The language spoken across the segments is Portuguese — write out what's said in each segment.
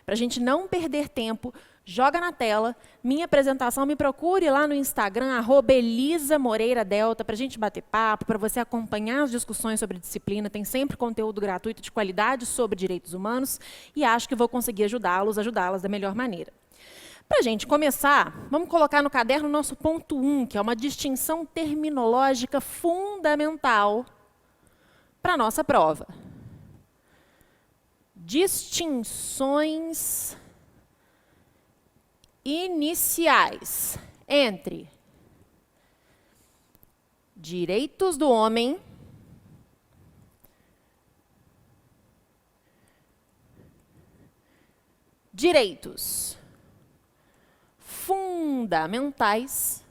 Para a gente não perder tempo, joga na tela, minha apresentação, me procure lá no Instagram, @ElisaMoreiraDelta, para a gente bater papo, para você acompanhar as discussões sobre disciplina, tem sempre conteúdo gratuito de qualidade sobre direitos humanos, e acho que vou conseguir ajudá-las da melhor maneira. Para a gente começar, vamos colocar no caderno o nosso ponto 1, que é uma distinção terminológica fundamental para a nossa prova. Distinções iniciais entre direitos do homem direitos fundamentais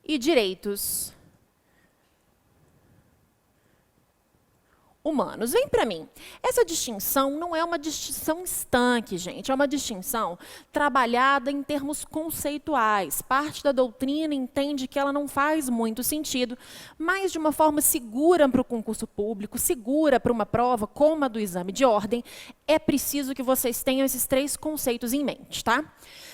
e direitos humanos. Vem para mim. Essa distinção não é uma distinção estanque, gente. É uma distinção trabalhada em termos conceituais. Parte da doutrina entende que ela não faz muito sentido, mas de uma forma segura para o concurso público, segura para uma prova como a do exame de ordem, é preciso que vocês tenham esses 3 conceitos em mente, tá?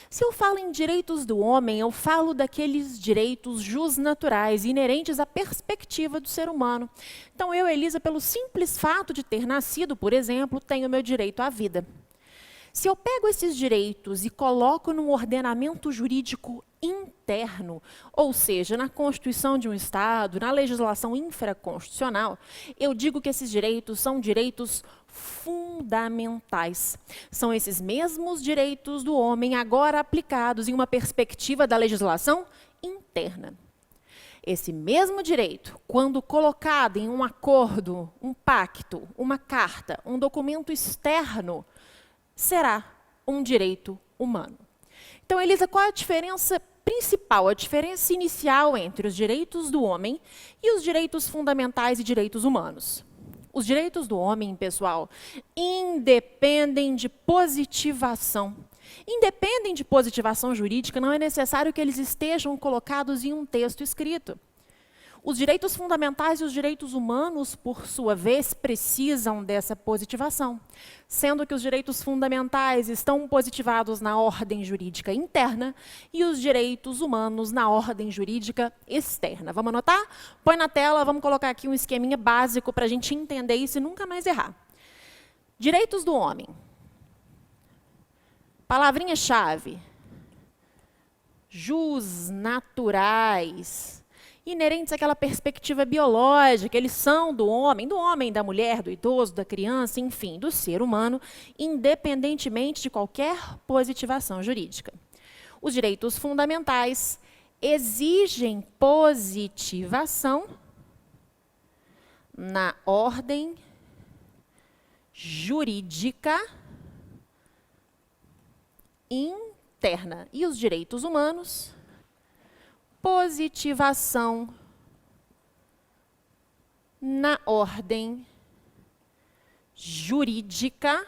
Se eu falo em direitos do homem, eu falo daqueles direitos jusnaturais, inerentes à perspectiva do ser humano. Então, eu, Elisa, pelo simples fato de ter nascido, por exemplo, tenho meu direito à vida. Se eu pego esses direitos e coloco num ordenamento jurídico interno, ou seja, na Constituição de um Estado, na legislação infraconstitucional, eu digo que esses direitos são direitos fundamentais. São esses mesmos direitos do homem, agora aplicados em uma perspectiva da legislação interna. Esse mesmo direito, quando colocado em um acordo, um pacto, uma carta, um documento externo, será um direito humano. Então, Elisa, qual é a diferença principal, a diferença inicial entre os direitos do homem e os direitos fundamentais e direitos humanos? Os direitos do homem, pessoal, independem de positivação. Independem de positivação jurídica, não é necessário que eles estejam colocados em um texto escrito. Os direitos fundamentais e os direitos humanos, por sua vez, precisam dessa positivação, sendo que os direitos fundamentais estão positivados na ordem jurídica interna e os direitos humanos na ordem jurídica externa. Vamos anotar? Põe na tela, vamos colocar aqui um esqueminha básico para a gente entender isso e nunca mais errar. Direitos do homem. Palavrinha-chave. Jusnaturais. Inerentes àquela perspectiva biológica, eles são do homem, da mulher, do idoso, da criança, enfim, do ser humano, independentemente de qualquer positivação jurídica. Os direitos fundamentais exigem positivação na ordem jurídica interna. E os direitos humanos, positivação na ordem jurídica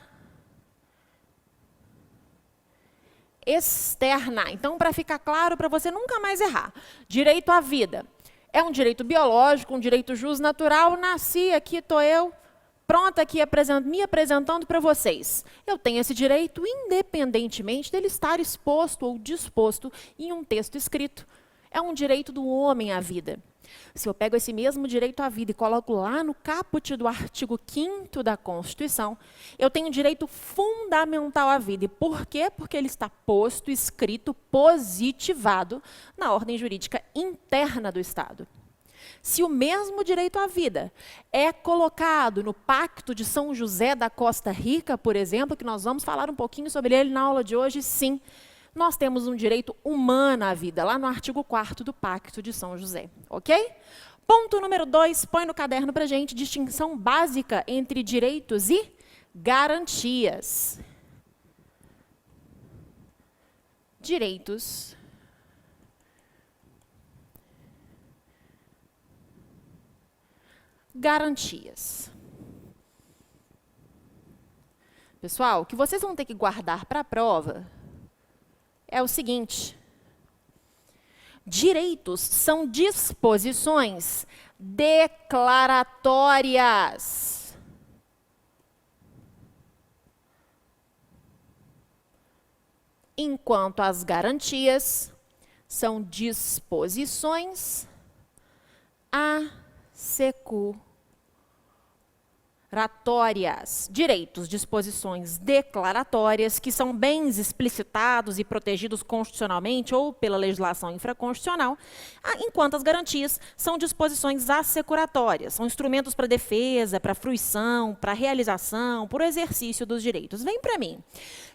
externa. Então, para ficar claro, para você nunca mais errar, direito à vida é um direito biológico, um direito jusnatural. Nasci, aqui estou eu, pronta aqui me apresentando para vocês. Eu tenho esse direito independentemente dele estar exposto ou disposto em um texto escrito. É um direito do homem à vida. Se eu pego esse mesmo direito à vida e coloco lá no caput do artigo 5º da Constituição, eu tenho direito fundamental à vida. E por quê? Porque ele está posto, escrito, positivado na ordem jurídica interna do Estado. Se o mesmo direito à vida é colocado no Pacto de São José da Costa Rica, por exemplo, que nós vamos falar um pouquinho sobre ele na aula de hoje, sim, nós temos um direito humano à vida, lá no artigo 4º do Pacto de São José, ok? Ponto número 2, põe no caderno para a gente, distinção básica entre direitos e garantias. Direitos garantias. Pessoal, o que vocês vão ter que guardar para a prova é o seguinte: direitos são disposições declaratórias. Enquanto as garantias são disposições assecuratórias. Direitos, disposições declaratórias, que são bens explicitados e protegidos constitucionalmente ou pela legislação infraconstitucional, enquanto as garantias são disposições assecuratórias, são instrumentos para defesa, para fruição, para realização, para o exercício dos direitos. Vem para mim.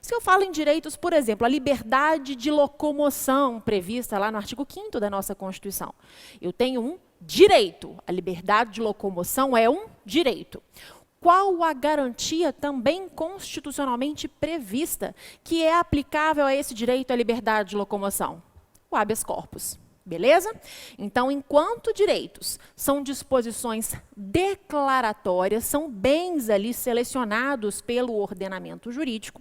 Se eu falo em direitos, por exemplo, a liberdade de locomoção prevista lá no artigo 5º da nossa Constituição, eu tenho um direito. A liberdade de locomoção é um direito. Qual a garantia também constitucionalmente prevista que é aplicável a esse direito à liberdade de locomoção? O habeas corpus. Beleza? Então, enquanto direitos são disposições declaratórias, são bens ali selecionados pelo ordenamento jurídico,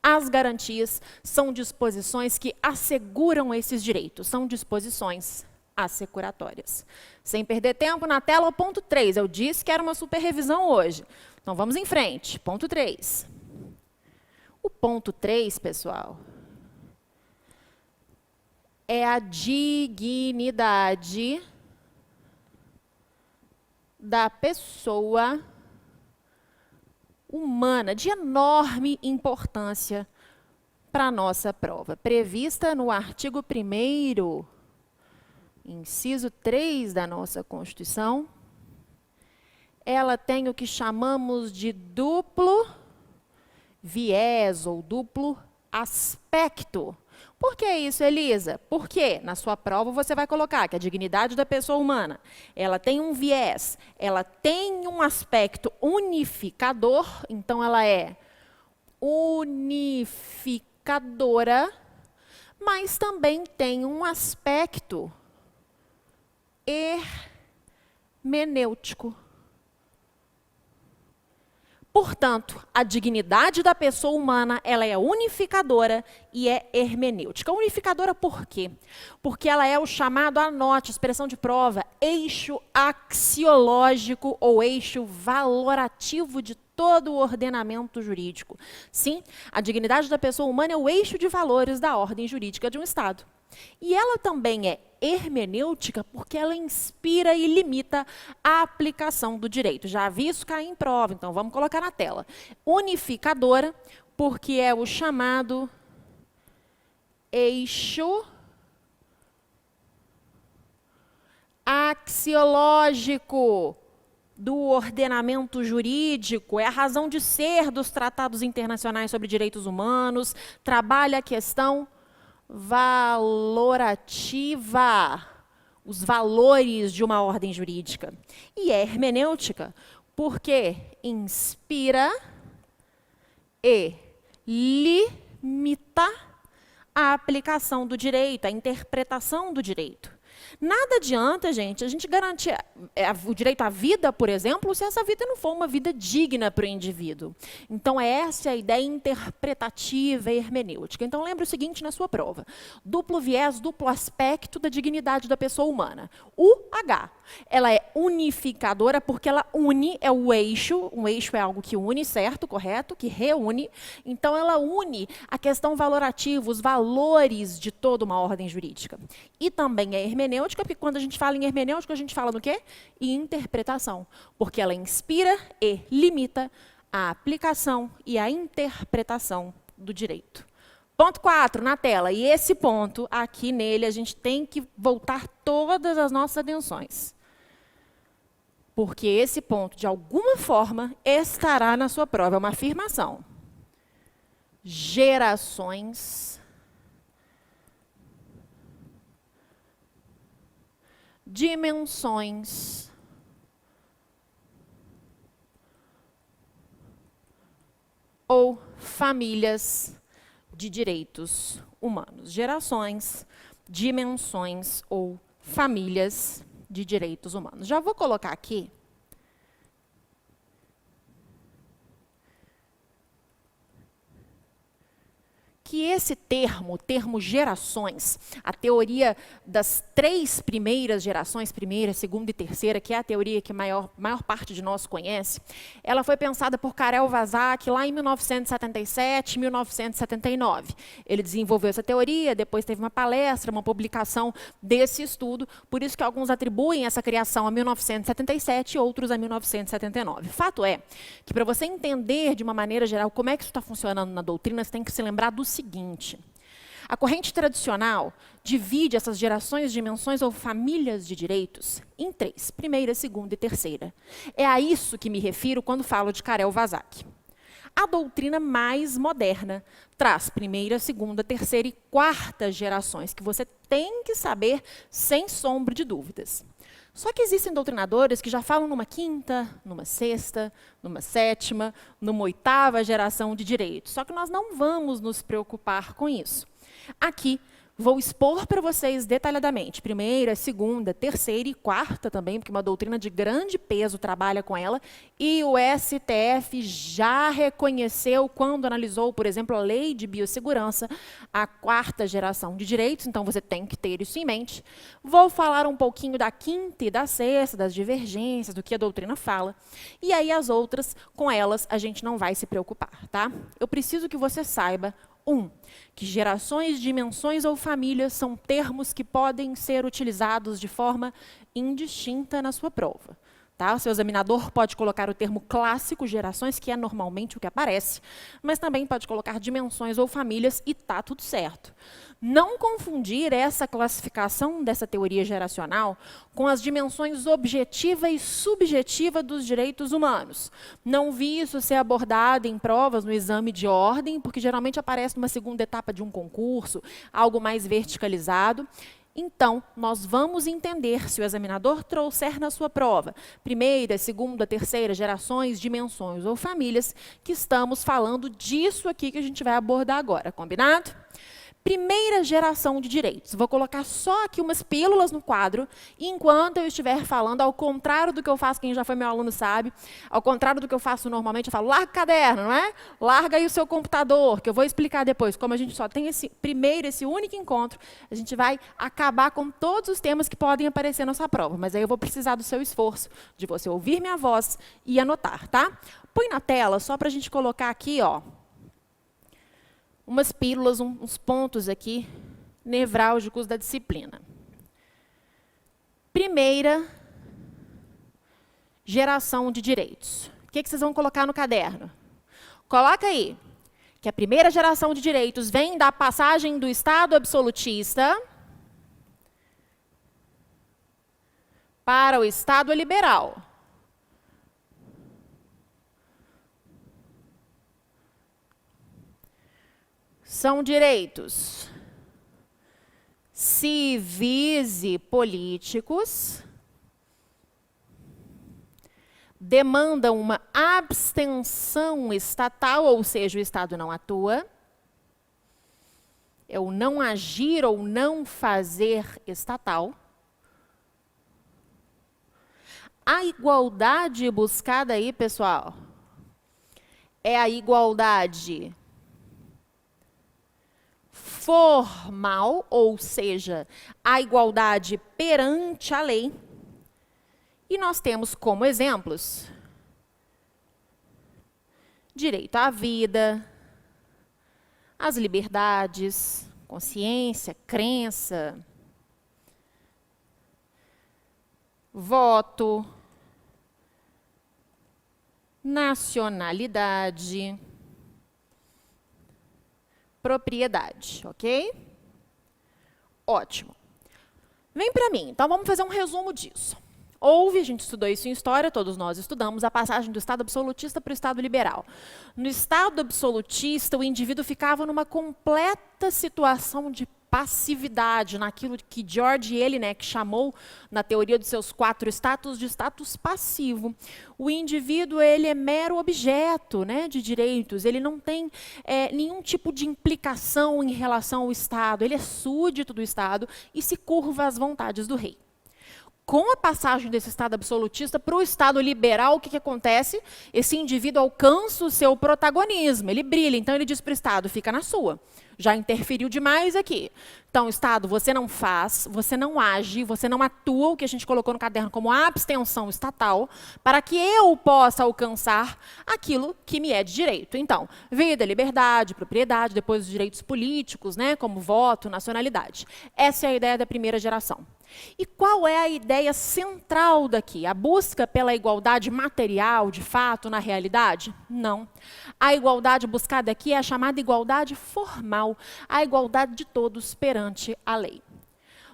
as garantias são disposições que asseguram esses direitos, são disposições assecuratórias. Sem perder tempo, na tela o ponto 3. Eu disse que era uma super revisão hoje. Então, vamos em frente. Ponto 3. O ponto 3, pessoal, é a dignidade da pessoa humana, de enorme importância para a nossa prova. Prevista no artigo 1º, inciso 3 da nossa Constituição, ela tem o que chamamos de duplo viés ou duplo aspecto. Por que isso, Elisa? Porque na sua prova você vai colocar que a dignidade da pessoa humana, ela tem um viés, ela tem um aspecto unificador, então ela é unificadora, mas também tem um aspecto hermenêutico. Portanto, a dignidade da pessoa humana, ela é unificadora e é hermenêutica. Unificadora por quê? Porque ela é o chamado, anote, expressão de prova, eixo axiológico ou eixo valorativo de todo o ordenamento jurídico. Sim, a dignidade da pessoa humana é o eixo de valores da ordem jurídica de um Estado. E ela também é hermenêutica porque ela inspira e limita a aplicação do direito. Já vi isso cair em prova, então vamos colocar na tela. Unificadora, porque é o chamado eixo axiológico do ordenamento jurídico, é a razão de ser dos tratados internacionais sobre direitos humanos, trabalha a questão valorativa, os valores de uma ordem jurídica. E é hermenêutica, porque inspira e limita a aplicação do direito, a interpretação do direito. Nada adianta, gente, a gente garantir o direito à vida, por exemplo, se essa vida não for uma vida digna para o indivíduo. Então, essa é a ideia interpretativa e hermenêutica. Então, lembre o seguinte na sua prova. Duplo viés, duplo aspecto da dignidade da pessoa humana. UH. Ela é unificadora porque ela une, é o eixo. Um eixo é algo que une, certo? Correto? Que reúne. Então, ela une a questão valorativa, os valores de toda uma ordem jurídica. E também é hermenêutica, porque quando a gente fala em hermenêutica, a gente fala no quê? Em interpretação. Porque ela inspira e limita a aplicação e a interpretação do direito. Ponto 4, na tela. E esse ponto, aqui nele, a gente tem que voltar todas as nossas atenções. Porque esse ponto, de alguma forma, estará na sua prova. É uma afirmação. Gerações dimensões ou famílias de direitos humanos. Gerações, dimensões ou famílias de direitos humanos. Já vou colocar aqui que esse termo, o termo gerações, a teoria das 3 primeiras gerações, primeira, segunda e terceira, que é a teoria que a maior parte de nós conhece, ela foi pensada por Karel Vazak lá em 1977, 1979. Ele desenvolveu essa teoria, depois teve uma palestra, uma publicação desse estudo, por isso que alguns atribuem essa criação a 1977 e outros a 1979. Fato é que para você entender de uma maneira geral como é que isso está funcionando na doutrina, você tem que se lembrar do seguinte: a corrente tradicional divide essas gerações, dimensões ou famílias de direitos em 3, primeira, segunda e terceira. É a isso que me refiro quando falo de Karel Vazak. A doutrina mais moderna traz primeira, segunda, terceira e quarta gerações, que você tem que saber sem sombra de dúvidas. Só que existem doutrinadores que já falam numa quinta, numa sexta, numa sétima, numa 8ª geração de direitos. Só que nós não vamos nos preocupar com isso. Aqui, vou expor para vocês detalhadamente, primeira, segunda, terceira e quarta também, porque uma doutrina de grande peso trabalha com ela, e o STF já reconheceu, quando analisou, por exemplo, a lei de biossegurança, a 4ª geração de direitos, então você tem que ter isso em mente. Vou falar um pouquinho da 5ª e da 6ª, das divergências, do que a doutrina fala, e aí as outras, com elas, a gente não vai se preocupar, tá? Eu preciso que você saiba que gerações, dimensões ou famílias são termos que podem ser utilizados de forma indistinta na sua prova. Tá? O seu examinador pode colocar o termo clássico, gerações, que é normalmente o que aparece, mas também pode colocar dimensões ou famílias e está tudo certo. Não confundir essa classificação dessa teoria geracional com as dimensões objetiva e subjetiva dos direitos humanos. Não vi isso ser abordado em provas no exame de ordem, porque geralmente aparece numa segunda etapa de um concurso, algo mais verticalizado. Então, nós vamos entender, se o examinador trouxer na sua prova, primeira, segunda, terceira, gerações, dimensões ou famílias, que estamos falando disso aqui que a gente vai abordar agora, combinado? Primeira geração de direitos. Vou colocar só aqui umas pílulas no quadro, e enquanto eu estiver falando, ao contrário do que eu faço, quem já foi meu aluno sabe, ao contrário do que eu faço normalmente, eu falo, larga o caderno, não é? Larga aí o seu computador, que eu vou explicar depois. Como a gente só tem esse único encontro, a gente vai acabar com todos os temas que podem aparecer na sua prova, mas aí eu vou precisar do seu esforço, de você ouvir minha voz e anotar, tá? Põe na tela, só para a gente colocar aqui, ó, umas pílulas, uns pontos aqui, nevrálgicos da disciplina. Primeira geração de direitos. O que vocês vão colocar no caderno? Coloca aí que a primeira geração de direitos vem da passagem do Estado absolutista para o Estado liberal. São direitos civis e políticos, demandam uma abstenção estatal, ou seja, o Estado não atua, é o não agir ou não fazer estatal. A igualdade buscada aí, pessoal, é a igualdade formal, ou seja, a igualdade perante a lei. E nós temos como exemplos direito à vida, as liberdades, consciência, crença, voto, nacionalidade, propriedade, ok? Ótimo. Vem para mim, então vamos fazer um resumo disso. Houve, a gente estudou isso em história, todos nós estudamos, a passagem do Estado absolutista para o Estado liberal. No Estado absolutista, o indivíduo ficava numa completa situação de passividade, naquilo que George Elinek chamou, na teoria dos seus 4 status, de status passivo. O indivíduo, ele é mero objeto, né, de direitos, ele não tem nenhum tipo de implicação em relação ao Estado, ele é súdito do Estado e se curva às vontades do rei. Com a passagem desse Estado absolutista para o Estado liberal, o que acontece? Esse indivíduo alcança o seu protagonismo, ele brilha, então ele diz para o Estado, fica na sua. Já interferiu demais aqui. Então, Estado, você não faz, você não age, você não atua, o que a gente colocou no caderno como abstenção estatal, para que eu possa alcançar aquilo que me é de direito. Então, vida, liberdade, propriedade, depois os direitos políticos, né, como voto, nacionalidade. Essa é a ideia da primeira geração. E qual é a ideia central daqui? A busca pela igualdade material, de fato, na realidade? Não. A igualdade buscada aqui é a chamada igualdade formal, a igualdade de todos perante a lei.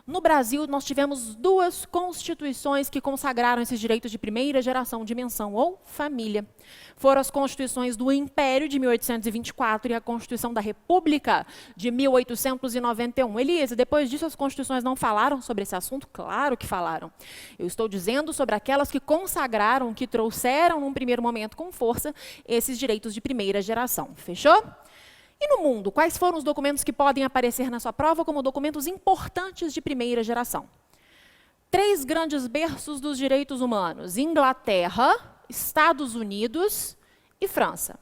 No Brasil, nós tivemos 2 constituições que consagraram esses direitos de primeira geração de menção ou família. Foram as constituições do Império, de 1824, e a Constituição da República, de 1891. Elisa, depois disso as constituições não falaram sobre esse assunto? Claro que falaram. Eu estou dizendo sobre aquelas que consagraram, que trouxeram, num primeiro momento, com força, esses direitos de primeira geração. Fechou? E no mundo, quais foram os documentos que podem aparecer na sua prova como documentos importantes de primeira geração? 3 grandes berços dos direitos humanos: Inglaterra, Estados Unidos e França.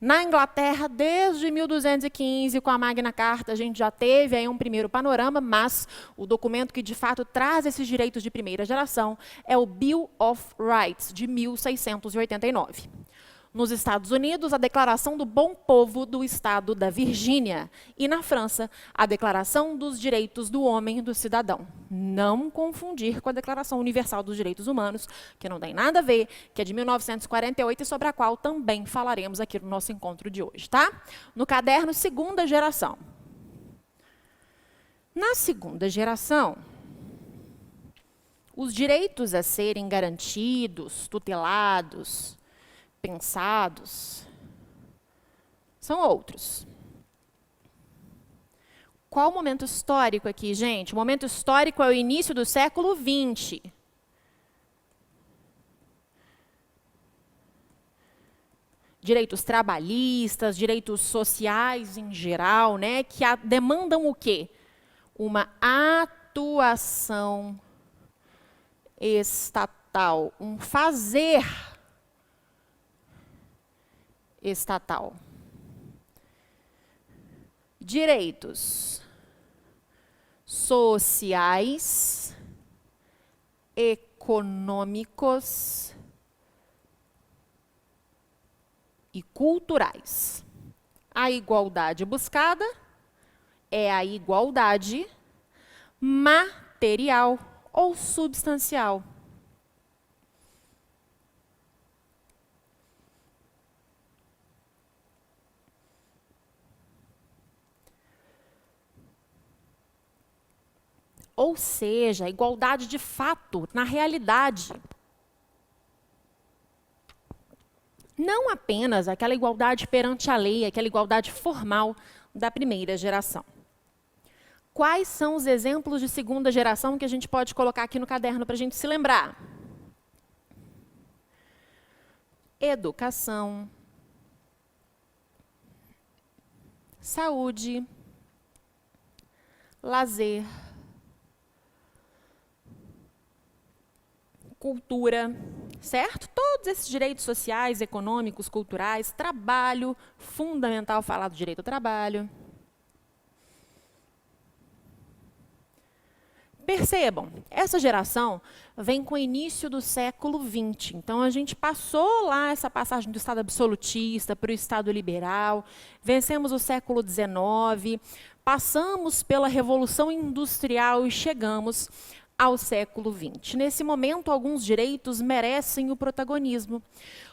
Na Inglaterra, desde 1215, com a Magna Carta, a gente já teve aí um primeiro panorama, mas o documento que de fato traz esses direitos de primeira geração é o Bill of Rights, de 1689. Nos Estados Unidos, a Declaração do Bom Povo do Estado da Virgínia. E na França, a Declaração dos Direitos do Homem e do Cidadão. Não confundir com a Declaração Universal dos Direitos Humanos, que não tem nada a ver, que é de 1948 e sobre a qual também falaremos aqui no nosso encontro de hoje, tá? No caderno, segunda geração. Na segunda geração, os direitos a serem garantidos, tutelados, pensados, são outros. Qual o momento histórico aqui, gente? O momento histórico é o início do século XX. Direitos trabalhistas, direitos sociais em geral, né, que demandam o quê? Uma atuação estatal, um fazer estatal. Direitos sociais, econômicos e culturais. A igualdade buscada é a igualdade material ou substancial. Ou seja, a igualdade de fato, na realidade. Não apenas aquela igualdade perante a lei, aquela igualdade formal da primeira geração. Quais são os exemplos de segunda geração que a gente pode colocar aqui no caderno para a gente se lembrar? Educação, saúde, lazer, cultura, certo? Todos esses direitos sociais, econômicos, culturais, trabalho, fundamental falar do direito ao trabalho. Percebam, essa geração vem com o início do século XX. Então, a gente passou lá essa passagem do Estado absolutista para o Estado liberal, vencemos o século XIX, passamos pela Revolução Industrial e chegamos ao século XX. Nesse momento, alguns direitos merecem o protagonismo.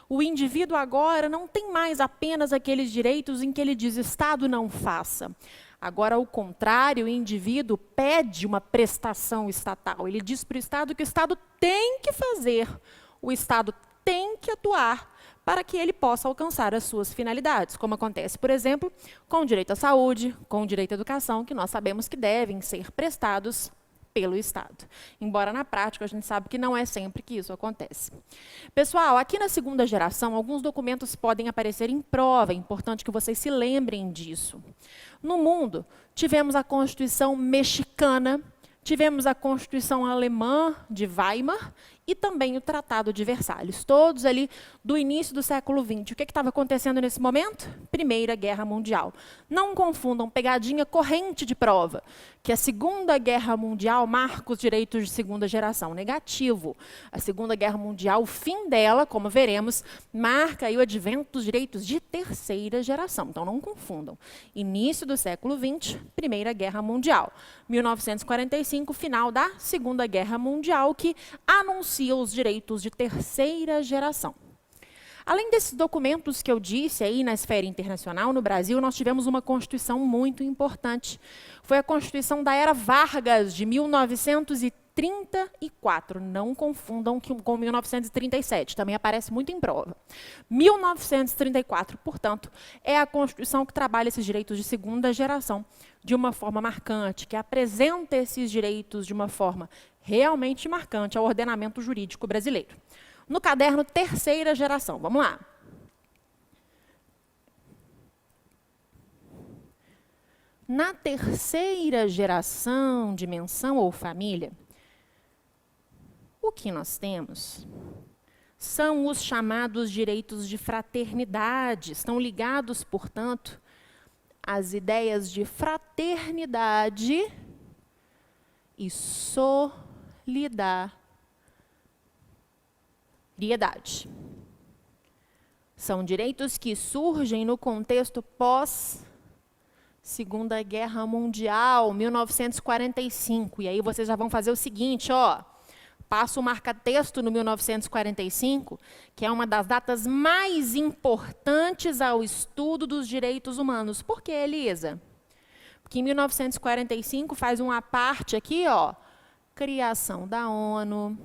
O indivíduo agora não tem mais apenas aqueles direitos em que ele diz Estado não faça. Agora, ao contrário, o indivíduo pede uma prestação estatal. Ele diz para o Estado que o Estado tem que fazer, o Estado tem que atuar para que ele possa alcançar as suas finalidades, como acontece, por exemplo, com o direito à saúde, com o direito à educação, que nós sabemos que devem ser prestados pelo Estado. Embora na prática a gente sabe que não é sempre que isso acontece. Pessoal, aqui na segunda geração, alguns documentos podem aparecer em prova, é importante que vocês se lembrem disso. No mundo, tivemos a Constituição mexicana, tivemos a Constituição alemã de Weimar e também o Tratado de Versalhes, todos ali do início do século XX. O que estava acontecendo nesse momento? Primeira Guerra Mundial. Não confundam, pegadinha corrente de prova, que a Segunda Guerra Mundial marca os direitos de segunda geração. Negativo. A Segunda Guerra Mundial, o fim dela, como veremos, marca aí o advento dos direitos de terceira geração. Então, não confundam. Início do século XX, Primeira Guerra Mundial. 1945, final da Segunda Guerra Mundial, que anuncia os direitos de terceira geração. Além desses documentos que eu disse aí na esfera internacional, no Brasil, nós tivemos uma Constituição muito importante. Foi a Constituição da Era Vargas, de 1934. Não confundam com 1937, também aparece muito em prova. 1934, portanto, é a Constituição que trabalha esses direitos de segunda geração de uma forma marcante, que apresenta esses direitos de uma forma realmente marcante ao ordenamento jurídico brasileiro. No caderno Terceira Geração, vamos lá. Na terceira geração de menção ou família, o que nós temos são os chamados direitos de fraternidade. Estão ligados, portanto, às ideias de fraternidade e solidariedade. São direitos que surgem no contexto pós-Segunda Guerra Mundial, 1945. E aí vocês já vão fazer o seguinte, ó. Passo o marca-texto no 1945, que é uma das datas mais importantes ao estudo dos direitos humanos. Por que, Elisa? Porque em 1945 faz uma parte aqui, ó, criação da ONU,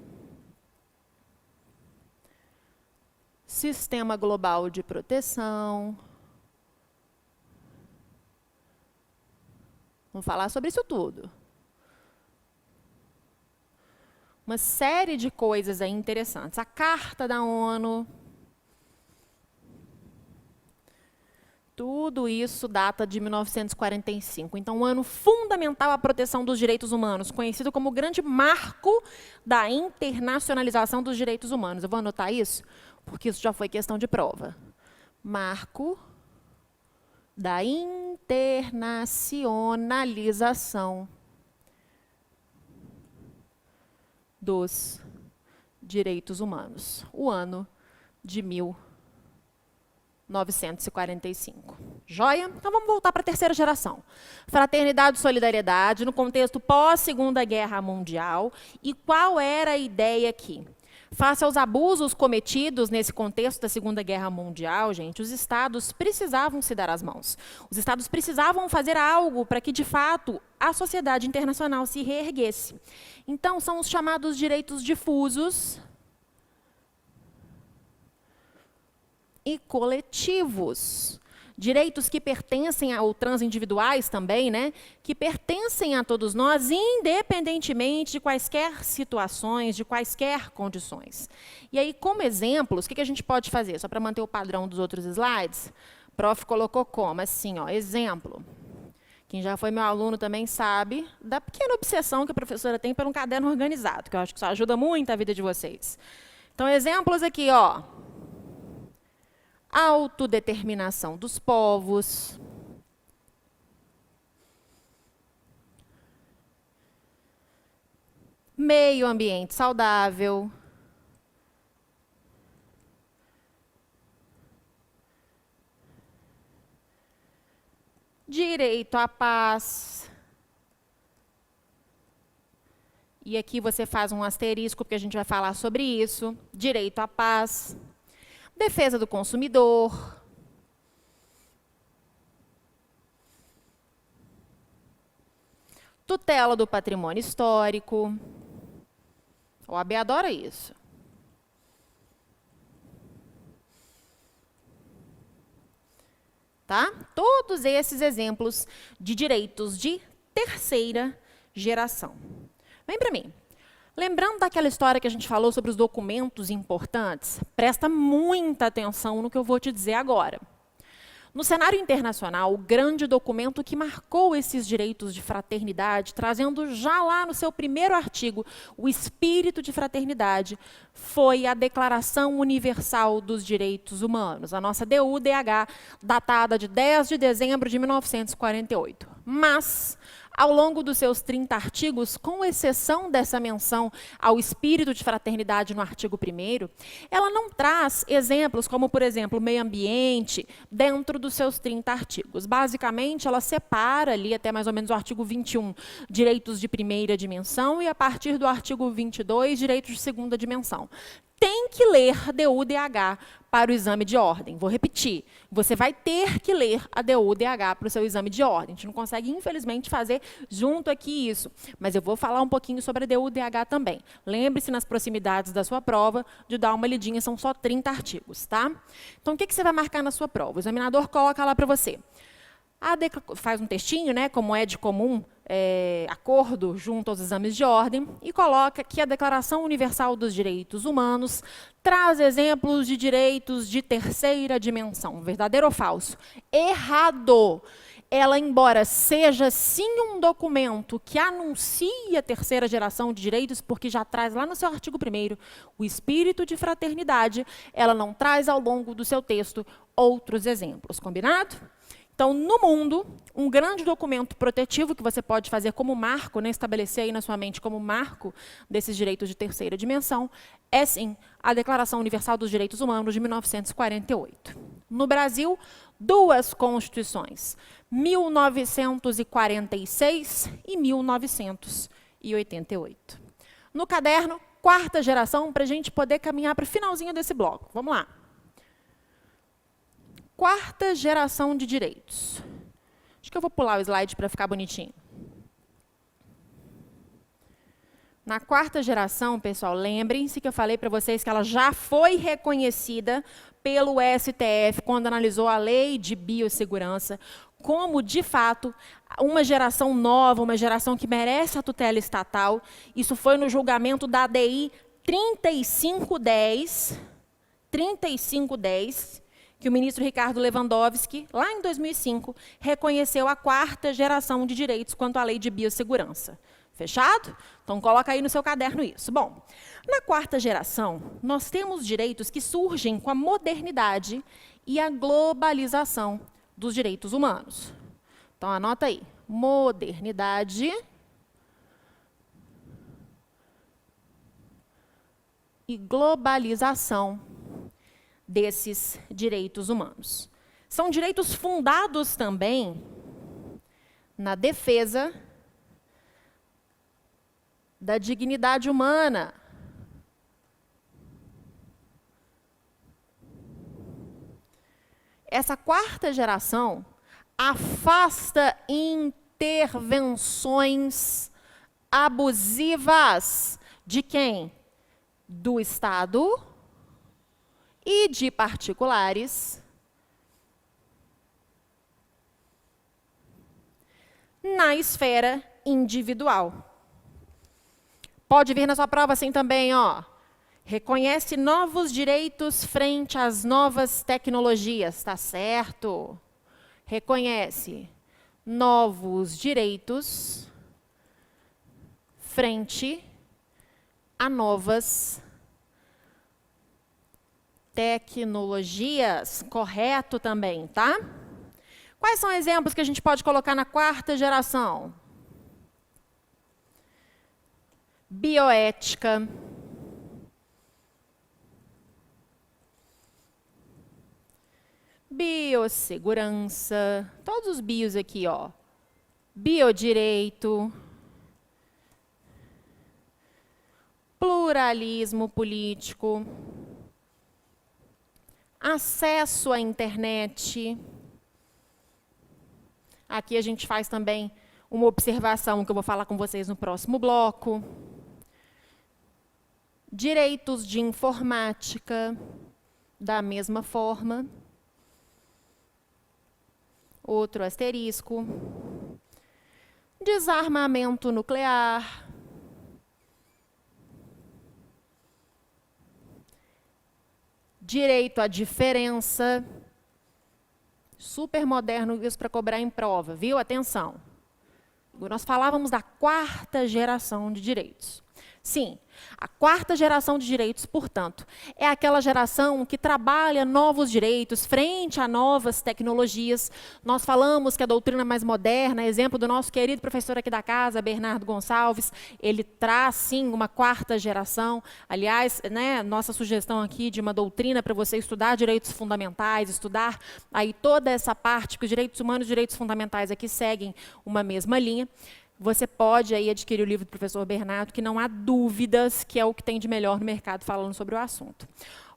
Sistema Global de Proteção. Vamos falar sobre isso tudo. Uma série de coisas aí interessantes. A Carta da ONU. Tudo isso data de 1945. Então, um ano fundamental à proteção dos direitos humanos, conhecido como o grande marco da internacionalização dos direitos humanos. Eu vou anotar isso, porque isso já foi questão de prova. Marco da internacionalização dos direitos humanos. O ano de 1945. Joia? Então vamos voltar para a terceira geração. Fraternidade e solidariedade no contexto pós-Segunda Guerra Mundial. E qual era a ideia aqui? Face aos abusos cometidos nesse contexto da Segunda Guerra Mundial, gente, os estados precisavam se dar as mãos. Os estados precisavam fazer algo para que, de fato, a sociedade internacional se reerguesse. Então, são os chamados direitos difusos e coletivos. Direitos que pertencem ou transindividuais também, né? Que pertencem a todos nós, independentemente de quaisquer situações, de quaisquer condições. E aí, como exemplos, o que a gente pode fazer? Só para manter o padrão dos outros slides, o prof colocou como? Assim, ó, exemplo. Quem já foi meu aluno também sabe da pequena obsessão que a professora tem por um caderno organizado, que eu acho que isso ajuda muito a vida de vocês. Então, exemplos aqui, ó. Autodeterminação dos povos, meio ambiente saudável, direito à paz. E aqui você faz um asterisco, porque a gente vai falar sobre isso. Direito à paz. Defesa do consumidor. Tutela do patrimônio histórico. O OAB adora isso. Tá? Todos esses exemplos de direitos de terceira geração. Vem para mim. Lembrando daquela história que a gente falou sobre os documentos importantes, presta muita atenção no que eu vou te dizer agora. No cenário internacional, o grande documento que marcou esses direitos de fraternidade, trazendo já lá no seu primeiro artigo o espírito de fraternidade, foi a Declaração Universal dos Direitos Humanos, a nossa DUDH, datada de 10 de dezembro de 1948. Mas, ao longo dos seus 30 artigos, com exceção dessa menção ao espírito de fraternidade no artigo 1º, ela não traz exemplos como, por exemplo, o meio ambiente dentro dos seus 30 artigos. Basicamente, ela separa ali até mais ou menos o artigo 21, direitos de primeira dimensão, e a partir do artigo 22, direitos de segunda dimensão. Tem que ler a DUDH para o exame de ordem. Vou repetir, você vai ter que ler a DUDH para o seu exame de ordem. A gente não consegue, infelizmente, fazer junto aqui isso, mas eu vou falar um pouquinho sobre a DUDH também. Lembre-se, nas proximidades da sua prova, de dar uma lidinha, são só 30 artigos, tá? Então, o que você vai marcar na sua prova? O examinador coloca lá para você. Faz um textinho, né, como é de comum, acordo junto aos exames de ordem, e coloca que a Declaração Universal dos Direitos Humanos traz exemplos de direitos de terceira dimensão. Verdadeiro ou falso? Errado! Ela, embora seja sim um documento que anuncia a terceira geração de direitos, porque já traz lá no seu artigo 1º o espírito de fraternidade, ela não traz ao longo do seu texto outros exemplos. Combinado? Então, no mundo, um grande documento protetivo que você pode fazer como marco, né, estabelecer aí na sua mente como marco desses direitos de terceira dimensão, é sim a Declaração Universal dos Direitos Humanos de 1948. No Brasil, 2 constituições, 1946 e 1988. No caderno, 4ª geração, para a gente poder caminhar para o finalzinho desse bloco. Vamos lá. 4ª geração de direitos. Acho que eu vou pular o slide para ficar bonitinho. Na 4ª geração, pessoal, lembrem-se que eu falei para vocês que ela já foi reconhecida pelo STF quando analisou a Lei de Biossegurança como, de fato, uma geração nova, uma geração que merece a tutela estatal. Isso foi no julgamento da ADI 3510, que o ministro Ricardo Lewandowski, lá em 2005, reconheceu a 4ª geração de direitos quanto à Lei de Biossegurança. Fechado? Então, coloca aí no seu caderno isso. Bom, na 4ª geração, nós temos direitos que surgem com a modernidade e a globalização dos direitos humanos. Então, anota aí. Modernidade e globalização desses direitos humanos. São direitos fundados também na defesa da dignidade humana. Essa 4ª geração afasta intervenções abusivas de quem? Do Estado e de particulares na esfera individual. Pode vir na sua prova assim também, ó. Reconhece novos direitos frente às novas tecnologias, tá certo? Reconhece novos direitos frente a novas tecnologias, correto também, tá? Quais são exemplos que a gente pode colocar na 4ª geração? Bioética, biossegurança, todos os bios aqui, ó. Biodireito, pluralismo político, acesso à internet. Aqui a gente faz também uma observação que eu vou falar com vocês no próximo bloco. Direitos de informática, da mesma forma. Outro asterisco. Desarmamento nuclear. Direito à diferença. Super moderno isso para cobrar em prova, viu? Atenção. Nós falávamos da quarta geração de direitos. Sim, a quarta geração de direitos, portanto, é aquela geração que trabalha novos direitos frente a novas tecnologias. Nós falamos que a doutrina mais moderna, exemplo do nosso querido professor aqui da casa, Bernardo Gonçalves, ele traz, sim, uma quarta geração. Aliás, né, nossa sugestão aqui de uma doutrina para você estudar direitos fundamentais, estudar aí toda essa parte, que os direitos humanos e direitos fundamentais aqui seguem uma mesma linha. Você pode aí adquirir o livro do professor Bernardo, que não há dúvidas que é o que tem de melhor no mercado falando sobre o assunto.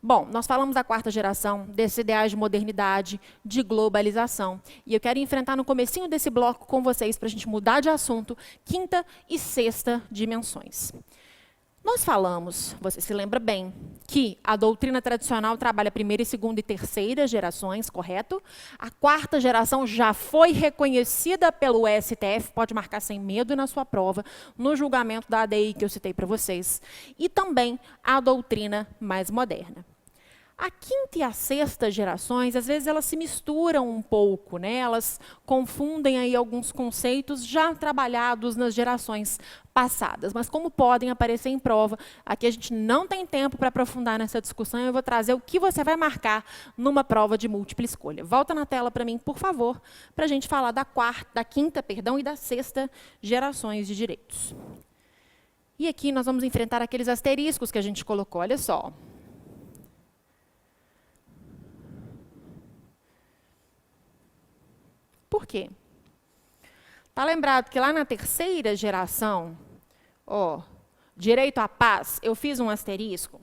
Bom, nós falamos da quarta geração, desses ideais de modernidade, de globalização. E eu quero enfrentar no comecinho desse bloco com vocês, para a gente mudar de assunto, quinta e sexta dimensões. Nós falamos, você se lembra bem, que a doutrina tradicional trabalha primeira, segunda e terceira gerações, correto? A quarta geração já foi reconhecida pelo STF, pode marcar sem medo na sua prova, no julgamento da ADI que eu citei para vocês. E também a doutrina mais moderna. A quinta e a sexta gerações, às vezes, elas se misturam um pouco, né? Elas confundem aí alguns conceitos já trabalhados nas gerações passadas. Mas como podem aparecer em prova, aqui a gente não tem tempo para aprofundar nessa discussão, eu vou trazer o que você vai marcar numa prova de múltipla escolha. Volta na tela para mim, por favor, para a gente falar da quinta e da sexta gerações de direitos. E aqui nós vamos enfrentar aqueles asteriscos que a gente colocou, olha só. Por quê? Está lembrado que lá na terceira geração, direito à paz, eu fiz um asterisco?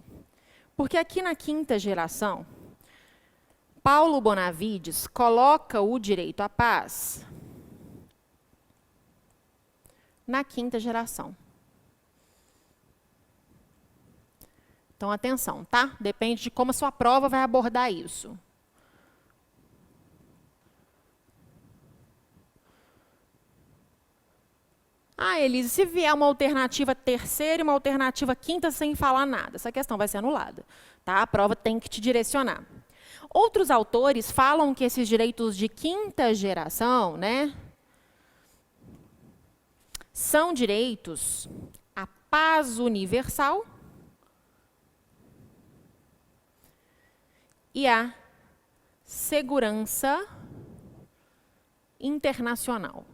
Porque aqui na quinta geração, Paulo Bonavides coloca o direito à paz na quinta geração. Então, atenção, tá? Depende de como a sua prova vai abordar isso. Ah, Elise, se vier uma alternativa terceira e uma alternativa quinta sem falar nada, essa questão vai ser anulada. Tá? A prova tem que te direcionar. Outros autores falam que esses direitos de quinta geração, né, são direitos à paz universal e à segurança internacional.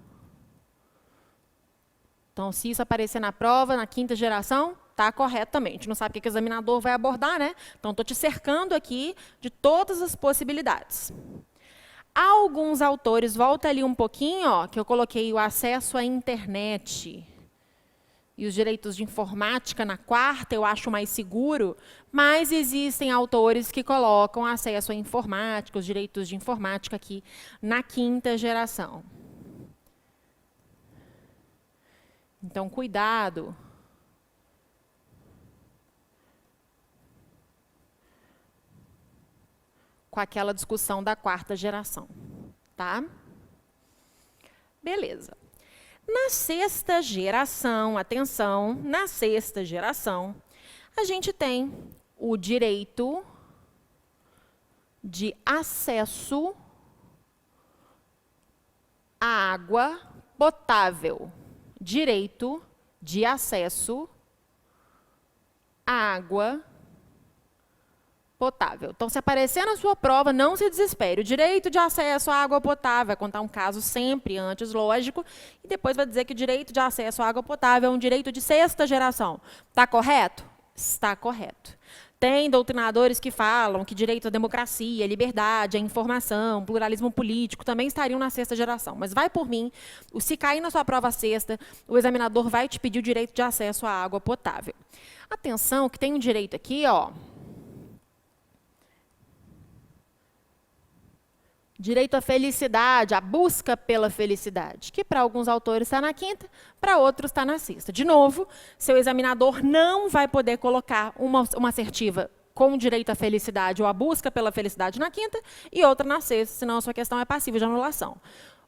Então, se isso aparecer na prova, na quinta geração, está corretamente. Não sabe o que o examinador vai abordar, né? Então, estou te cercando aqui de todas as possibilidades. Alguns autores, volta ali um pouquinho, que eu coloquei o acesso à internet e os direitos de informática na quarta, eu acho mais seguro, mas existem autores que colocam acesso à informática, os direitos de informática aqui na quinta geração. Então, cuidado. Com aquela discussão da quarta geração, tá? Beleza. Na sexta geração, atenção, na sexta geração, a gente tem o direito de acesso à água potável. Direito de acesso à água potável. Então, se aparecer na sua prova, não se desespere. O direito de acesso à água potável vai contar um caso sempre antes, lógico, e depois vai dizer que o direito de acesso à água potável é um direito de sexta geração. Está correto? Está correto. Tem doutrinadores que falam que direito à democracia, à liberdade, à informação, pluralismo político também estariam na sexta geração. Mas vai por mim, se cair na sua prova sexta, o examinador vai te pedir o direito de acesso à água potável. Atenção que tem um direito aqui, direito à felicidade, a busca pela felicidade, que para alguns autores está na quinta, para outros está na sexta. De novo, seu examinador não vai poder colocar uma assertiva com direito à felicidade ou a busca pela felicidade na quinta e outra na sexta, senão a sua questão é passível de anulação.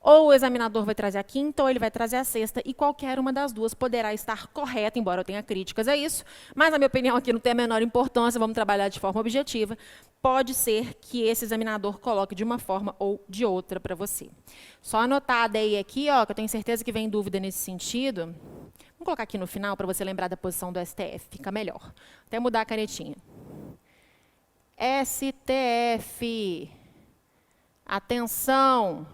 Ou o examinador vai trazer a quinta, ou ele vai trazer a sexta, e qualquer uma das duas poderá estar correta, embora eu tenha críticas a isso, mas, na minha opinião, aqui não tem a menor importância, vamos trabalhar de forma objetiva. Pode ser que esse examinador coloque de uma forma ou de outra para você. Só anotada aí aqui, ó, que eu tenho certeza que vem dúvida nesse sentido. Vamos colocar aqui no final para você lembrar da posição do STF, fica melhor. Até mudar a canetinha. STF. Atenção.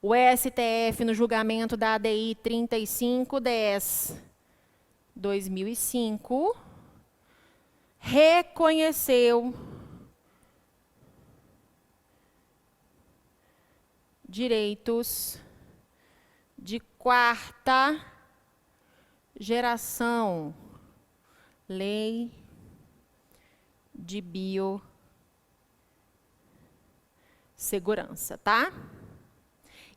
O STF, no julgamento da ADI 3510/2005, reconheceu direitos de quarta geração, lei de biossegurança, tá?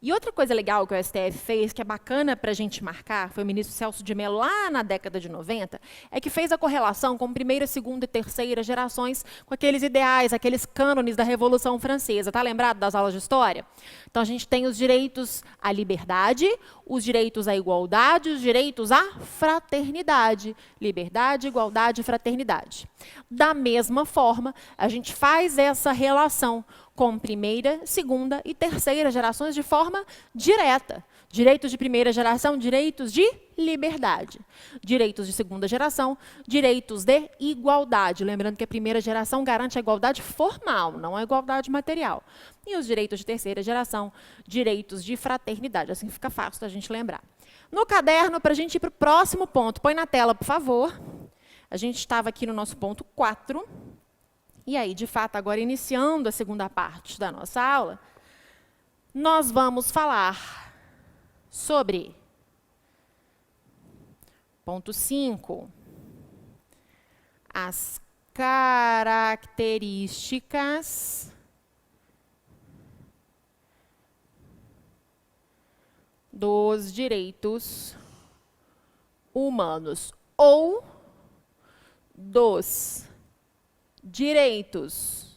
E outra coisa legal que o STF fez, que é bacana para a gente marcar, foi o ministro Celso de Mello, lá na década de 90, é que fez a correlação com primeira, segunda e terceira gerações, com aqueles ideais, aqueles cânones da Revolução Francesa. Tá lembrado das aulas de história? Então, a gente tem os direitos à liberdade, os direitos à igualdade, os direitos à fraternidade. Liberdade, igualdade e fraternidade. Da mesma forma, a gente faz essa relação com primeira, segunda e terceira gerações de forma direta. Direitos de primeira geração, direitos de liberdade. Direitos de segunda geração, direitos de igualdade. Lembrando que a primeira geração garante a igualdade formal, não a igualdade material. E os direitos de terceira geração, direitos de fraternidade. Assim fica fácil da gente lembrar. No caderno, para a gente ir para o próximo ponto, põe na tela, por favor. A gente estava aqui no nosso ponto 4. E aí, de fato, agora iniciando a segunda parte da nossa aula, nós vamos falar sobre ponto 5, as características dos direitos humanos ou dos direitos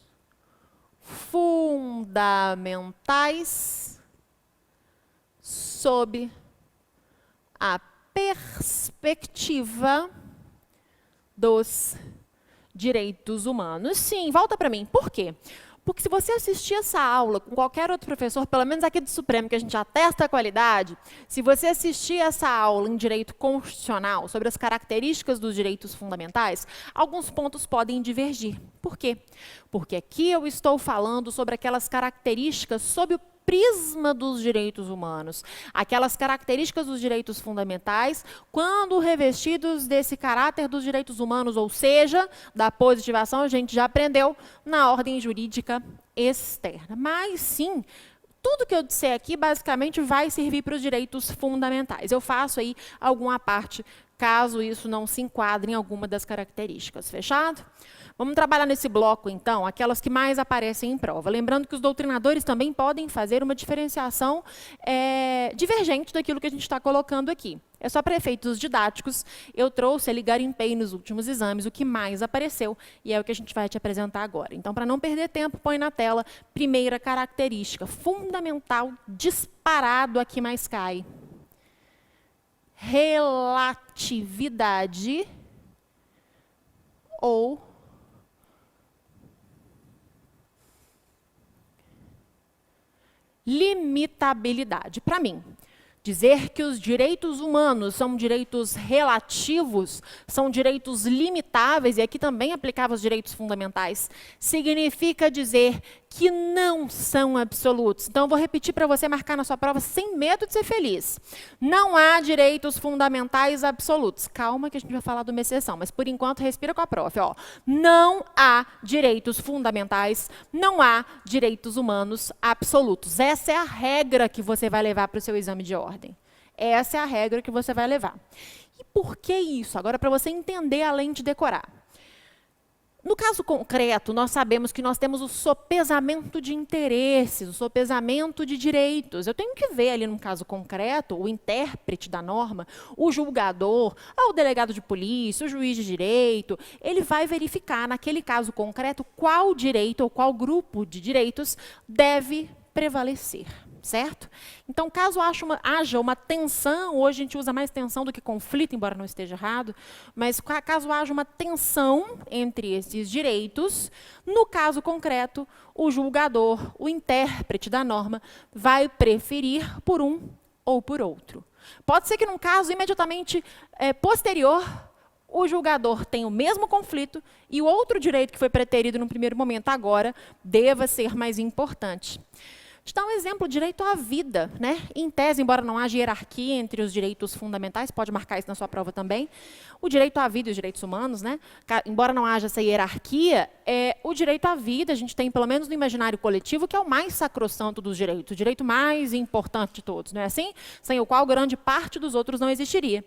fundamentais sob a perspectiva dos direitos humanos. Sim, volta para mim. Por quê? Porque se você assistir essa aula com qualquer outro professor, pelo menos aqui do Supremo, que a gente atesta a qualidade, se você assistir essa aula em direito constitucional sobre as características dos direitos fundamentais, alguns pontos podem divergir. Por quê? Porque aqui eu estou falando sobre aquelas características sob o prisma dos direitos humanos, aquelas características dos direitos fundamentais, quando revestidos desse caráter dos direitos humanos, ou seja, da positivação, a gente já aprendeu na ordem jurídica externa. Mas, sim, tudo que eu disser aqui, basicamente, vai servir para os direitos fundamentais. Eu faço aí alguma parte, caso isso não se enquadre em alguma das características. Fechado? Vamos trabalhar nesse bloco, então, aquelas que mais aparecem em prova. Lembrando que os doutrinadores também podem fazer uma diferenciação divergente daquilo que a gente está colocando aqui. É só para efeitos didáticos, eu trouxe ali, garimpei nos últimos exames o que mais apareceu, e é o que a gente vai te apresentar agora. Então, para não perder tempo, põe na tela, primeira característica, fundamental, disparado, a que mais cai. Relatividade ou limitabilidade. Para mim, dizer que os direitos humanos são direitos relativos, são direitos limitáveis, e aqui também aplicava os direitos fundamentais, significa dizer que não são absolutos. Então, eu vou repetir para você marcar na sua prova sem medo de ser feliz. Não há direitos fundamentais absolutos. Calma que a gente vai falar de uma exceção, mas por enquanto respira com a prof. Ó. Não há direitos fundamentais, não há direitos humanos absolutos. Essa é a regra que você vai levar para o seu exame de ordem. Essa é a regra que você vai levar. E por que isso? Agora, para você entender além de decorar. No caso concreto, nós sabemos que nós temos o sopesamento de interesses, o sopesamento de direitos. Eu tenho que ver ali, no caso concreto, o intérprete da norma, o julgador, o delegado de polícia, o juiz de direito, ele vai verificar, naquele caso concreto, qual direito ou qual grupo de direitos deve prevalecer. certo? Então, caso haja uma tensão, hoje a gente usa mais tensão do que conflito, embora não esteja errado, mas caso haja uma tensão entre esses direitos, no caso concreto, o julgador, o intérprete da norma, vai preferir por um ou por outro. Pode ser que num caso imediatamente posterior, o julgador tenha o mesmo conflito e o outro direito que foi preterido no primeiro momento agora deva ser mais importante. Vou te dar um exemplo, o direito à vida, né? Em tese, embora não haja hierarquia entre os direitos fundamentais, pode marcar isso na sua prova também, o direito à vida e os direitos humanos, né? Embora não haja essa hierarquia, o direito à vida, a gente tem, pelo menos no imaginário coletivo, que é o mais sacrossanto dos direitos, o direito mais importante de todos, não é assim? Sem o qual grande parte dos outros não existiria.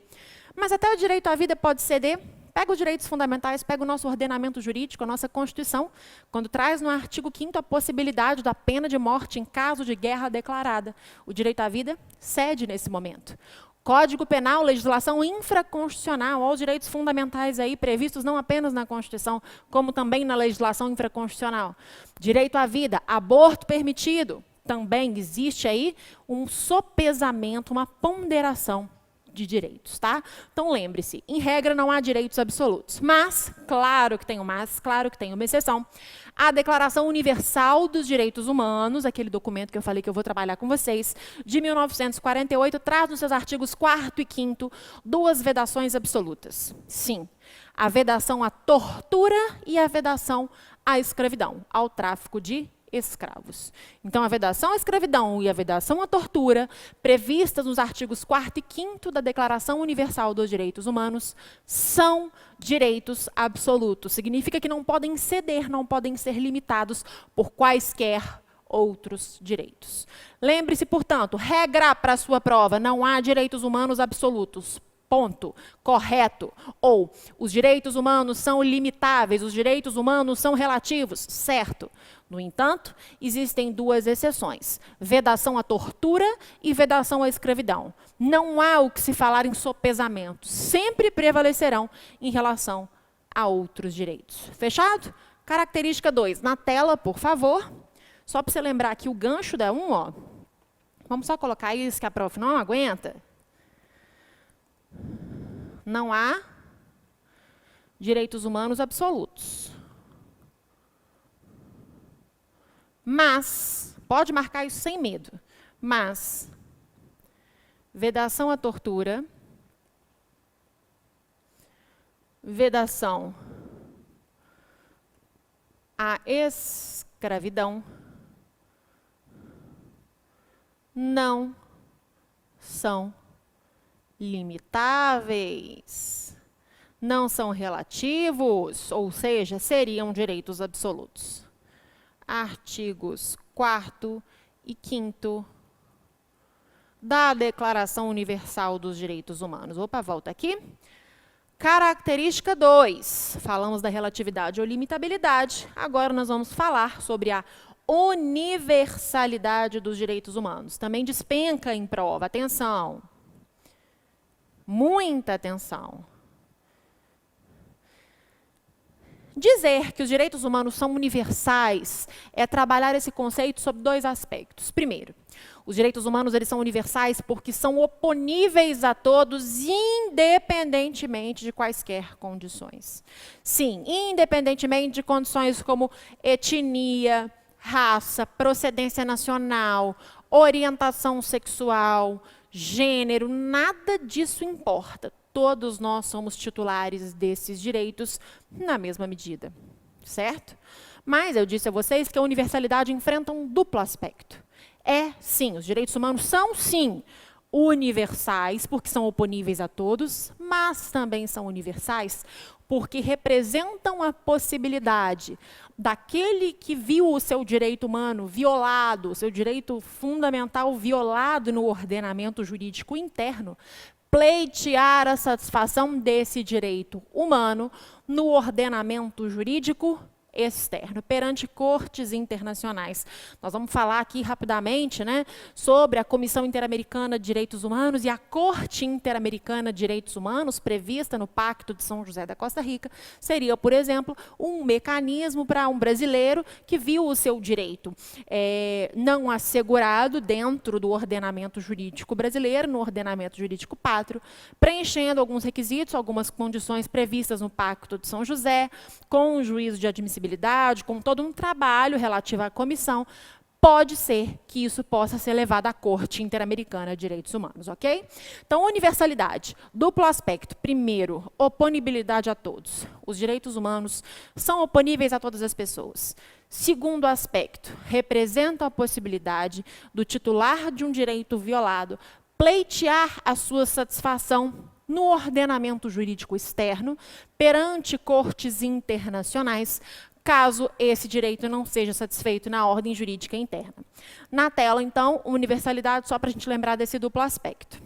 Mas até o direito à vida pode ceder. Pega os direitos fundamentais, pega o nosso ordenamento jurídico, a nossa Constituição, quando traz no artigo 5º a possibilidade da pena de morte em caso de guerra declarada. O direito à vida cede nesse momento. Código Penal, legislação infraconstitucional, aos direitos fundamentais aí previstos não apenas na Constituição, como também na legislação infraconstitucional. Direito à vida, aborto permitido, também existe aí um sopesamento, uma ponderação de direitos, tá? Então, lembre-se, em regra não há direitos absolutos, mas, claro que tem uma exceção. A Declaração Universal dos Direitos Humanos, aquele documento que eu falei que eu vou trabalhar com vocês, de 1948, traz nos seus artigos 4º e 5º duas vedações absolutas. Sim, a vedação à tortura e a vedação à escravidão, ao tráfico de escravos. Então, a vedação à escravidão e a vedação à tortura, previstas nos artigos 4º e 5º da Declaração Universal dos Direitos Humanos, são direitos absolutos. Significa que não podem ceder, não podem ser limitados por quaisquer outros direitos. Lembre-se, portanto, regra para a sua prova, não há direitos humanos absolutos. Ponto. Correto. Ou, os direitos humanos são limitáveis, os direitos humanos são relativos. Certo. No entanto, existem duas exceções. Vedação à tortura e vedação à escravidão. Não há o que se falar em sopesamento. Sempre prevalecerão em relação a outros direitos. Fechado? Característica 2. Na tela, por favor. Só para você lembrar aqui o gancho da 1, ó. Vamos só colocar isso que a prof não aguenta. Não há direitos humanos absolutos. Mas, pode marcar isso sem medo, mas vedação à tortura, vedação à escravidão não são limitáveis, não são relativos, ou seja, seriam direitos absolutos. Artigos 4º e 5º da Declaração Universal dos Direitos Humanos. Opa, volta aqui. Característica 2. Falamos da relatividade ou limitabilidade. Agora nós vamos falar sobre a universalidade dos direitos humanos. Também despenca em prova. Atenção. Muita atenção. Dizer que os direitos humanos são universais é trabalhar esse conceito sob dois aspectos. Primeiro, os direitos humanos eles são universais porque são oponíveis a todos, independentemente de quaisquer condições. Sim, independentemente de condições como etnia, raça, procedência nacional, orientação sexual, gênero, nada disso importa. Todos nós somos titulares desses direitos na mesma medida, certo? Mas eu disse a vocês que a universalidade enfrenta um duplo aspecto. Sim, os direitos humanos são, sim, universais, porque são oponíveis a todos, mas também são universais porque representam a possibilidade daquele que viu o seu direito humano violado, o seu direito fundamental violado no ordenamento jurídico interno, pleitear a satisfação desse direito humano no ordenamento jurídico externo, perante cortes internacionais. Nós vamos falar aqui rapidamente, né, sobre a Comissão Interamericana de Direitos Humanos e a Corte Interamericana de Direitos Humanos, prevista no Pacto de São José da Costa Rica, seria, por exemplo, um mecanismo para um brasileiro que viu o seu direito não assegurado dentro do ordenamento jurídico brasileiro, no ordenamento jurídico pátrio, preenchendo alguns requisitos, algumas condições previstas no Pacto de São José, com um juízo de admissibilidade, com todo um trabalho relativo à comissão, pode ser que isso possa ser levado à Corte Interamericana de Direitos Humanos, ok? Então, universalidade, duplo aspecto. Primeiro, oponibilidade a todos. Os direitos humanos são oponíveis a todas as pessoas. Segundo aspecto, representa a possibilidade do titular de um direito violado pleitear a sua satisfação no ordenamento jurídico externo, perante cortes internacionais, caso esse direito não seja satisfeito na ordem jurídica interna. Na tela, então, universalidade, só para a gente lembrar desse duplo aspecto.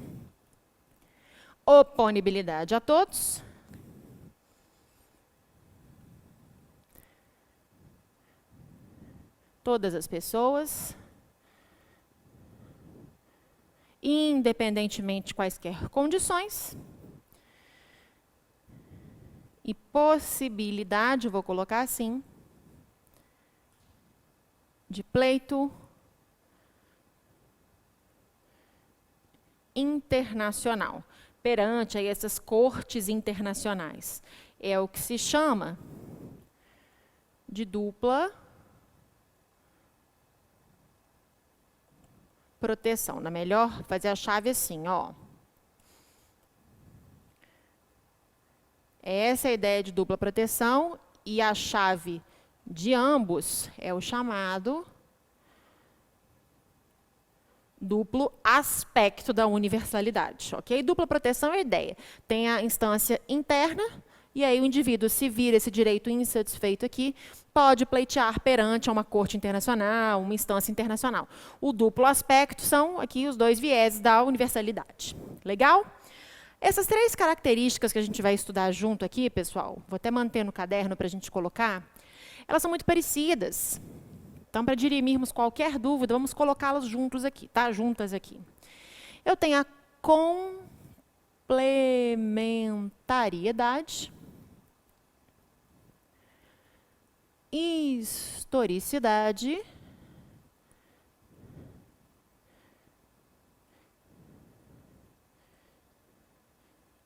Oponibilidade a todos. Todas as pessoas, independentemente de quaisquer condições. E possibilidade, vou colocar assim, de pleito internacional, perante aí essas cortes internacionais. É o que se chama de dupla proteção. Na melhor, fazer a chave assim, ó. Essa é a ideia de dupla proteção, e a chave de ambos é o chamado duplo aspecto da universalidade, ok? Dupla proteção é a ideia. Tem a instância interna, e aí o indivíduo, se vir esse direito insatisfeito aqui, pode pleitear perante uma corte internacional, uma instância internacional. O duplo aspecto são aqui os dois vieses da universalidade. Legal? Essas três características que a gente vai estudar junto aqui, pessoal, vou até manter no caderno para a gente colocar, elas são muito parecidas. Então, para dirimirmos qualquer dúvida, vamos colocá-las juntos aqui, tá? Juntas aqui. Eu tenho a complementariedade, historicidade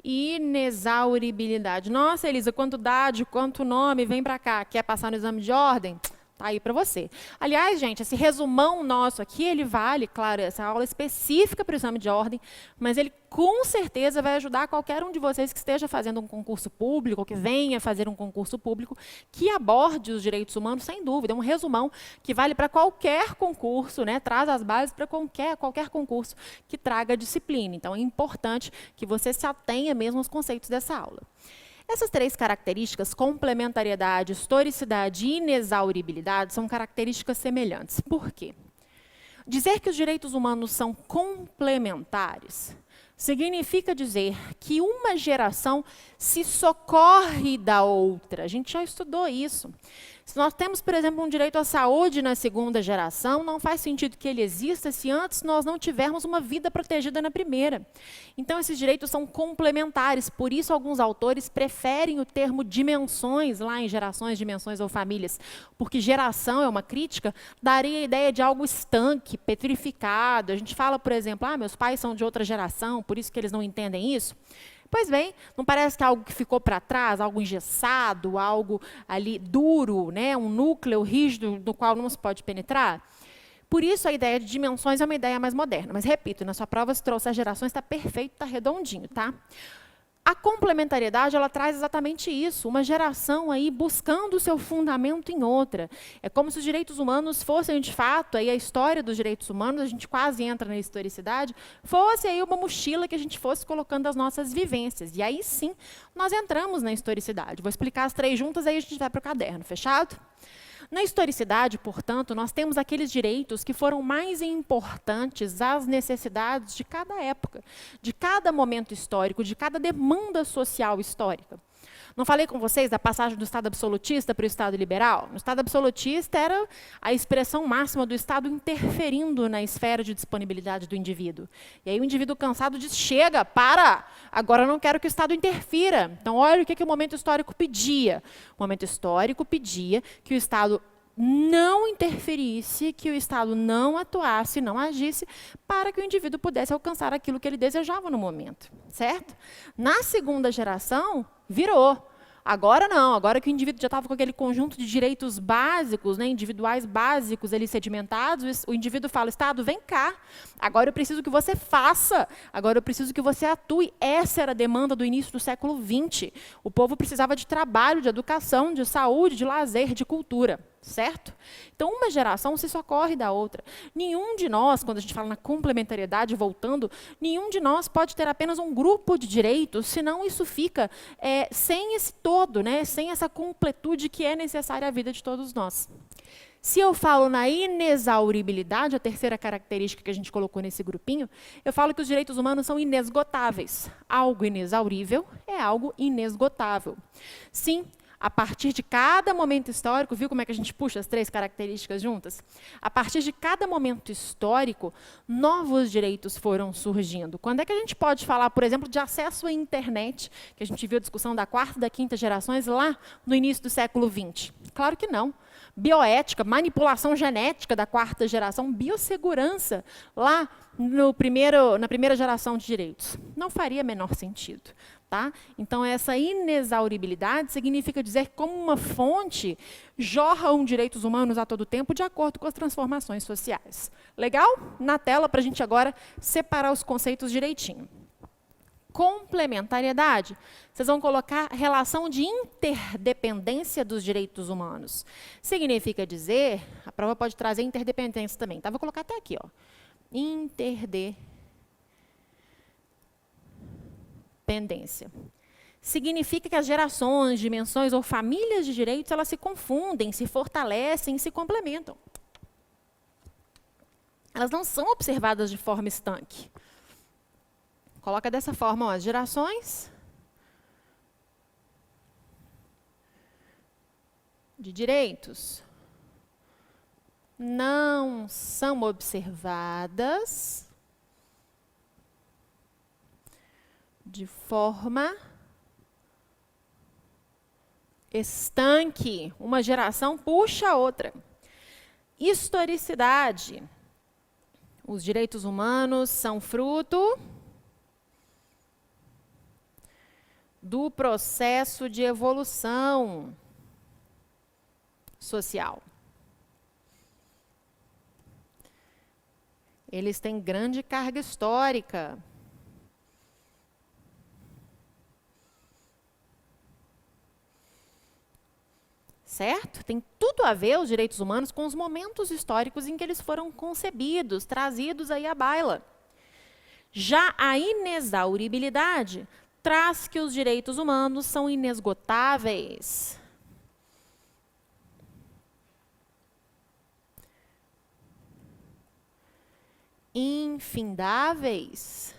e inexauribilidade. Nossa, Elisa, quanto idade, quanto nome, vem para cá. Quer passar no exame de ordem? Tá aí para você. Aliás, gente, esse resumão nosso aqui, ele vale, claro, essa aula específica para o exame de ordem, mas ele com certeza vai ajudar qualquer um de vocês que esteja fazendo um concurso público, ou que venha fazer um concurso público, que aborde os direitos humanos, sem dúvida. É um resumão que vale para qualquer concurso, né? Traz as bases para qualquer concurso que traga disciplina. Então, é importante que você se atenha mesmo aos conceitos dessa aula. Essas três características, complementariedade, historicidade e inexauribilidade, são características semelhantes. Por quê? Dizer que os direitos humanos são complementares significa dizer que uma geração se socorre da outra. A gente já estudou isso. Se nós temos, por exemplo, um direito à saúde na segunda geração, não faz sentido que ele exista se antes nós não tivermos uma vida protegida na primeira. Então, esses direitos são complementares, por isso alguns autores preferem o termo dimensões, lá em gerações, dimensões ou famílias, porque geração é uma crítica, daria a ideia de algo estanque, petrificado. A gente fala, por exemplo, meus pais são de outra geração, por isso que eles não entendem isso. Pois bem, não parece que é algo que ficou para trás, algo engessado, algo ali duro, né? Um núcleo rígido no qual não se pode penetrar? Por isso, a ideia de dimensões é uma ideia mais moderna. Mas, repito, na sua prova, se trouxe as gerações, está perfeito, está redondinho, tá? A complementariedade, ela traz exatamente isso, uma geração aí buscando o seu fundamento em outra. É como se os direitos humanos fossem, de fato, aí a história dos direitos humanos, a gente quase entra na historicidade, fosse aí uma mochila que a gente fosse colocando as nossas vivências. E aí, sim, nós entramos na historicidade. Vou explicar as três juntas, aí a gente vai para o caderno, fechado? Na historicidade, portanto, nós temos aqueles direitos que foram mais importantes às necessidades de cada época, de cada momento histórico, de cada demanda social histórica. Não falei com vocês da passagem do Estado absolutista para o Estado liberal? No Estado absolutista era a expressão máxima do Estado interferindo na esfera de disponibilidade do indivíduo. E aí o indivíduo cansado diz, chega, para, agora eu não quero que o Estado interfira. Então, olha o que o momento histórico pedia. O momento histórico pedia que o Estado não interferisse, que o Estado não atuasse, não agisse, para que o indivíduo pudesse alcançar aquilo que ele desejava no momento, certo? Na segunda geração, virou. Agora não, agora que o indivíduo já estava com aquele conjunto de direitos básicos, né, individuais básicos ali sedimentados, o indivíduo fala, Estado, vem cá, agora eu preciso que você faça, agora eu preciso que você atue. Essa era a demanda do início do século XX. O povo precisava de trabalho, de educação, de saúde, de lazer, de cultura. Certo? Então, uma geração se socorre da outra. Nenhum de nós, quando a gente fala na complementariedade, voltando, nenhum de nós pode ter apenas um grupo de direitos, senão isso fica sem esse todo, né? Sem essa completude que é necessária à vida de todos nós. Se eu falo na inexauribilidade, a terceira característica que a gente colocou nesse grupinho, eu falo que os direitos humanos são inesgotáveis. Algo inexaurível é algo inesgotável. Sim, a partir de cada momento histórico, viu como é que a gente puxa as três características juntas? A partir de cada momento histórico, novos direitos foram surgindo. Quando é que a gente pode falar, por exemplo, de acesso à internet, que a gente viu a discussão da quarta e da quinta gerações lá no início do século XX? Claro que não. Bioética, manipulação genética da quarta geração, biossegurança, lá na primeira geração de direitos. Não faria menor sentido. Tá? Então, essa inexauribilidade significa dizer que, como uma fonte, jorram direitos humanos a todo tempo de acordo com as transformações sociais. Legal? Na tela, para a gente agora separar os conceitos direitinho. Complementariedade, vocês vão colocar relação de interdependência dos direitos humanos. Significa dizer, a prova pode trazer interdependência também, tá? Vou colocar até aqui, ó. Interdependência. Significa que as gerações, dimensões ou famílias de direitos, elas se confundem, se fortalecem e se complementam. Elas não são observadas de forma estanque. Coloca dessa forma, ó, as gerações de direitos não são observadas de forma estanque. Uma geração puxa a outra. Historicidade. Os direitos humanos são fruto do processo de evolução social. Eles têm grande carga histórica. Certo? Tem tudo a ver os direitos humanos com os momentos históricos em que eles foram concebidos, trazidos aí à baila. Já a inexauribilidade traz que os direitos humanos são inesgotáveis. Infindáveis.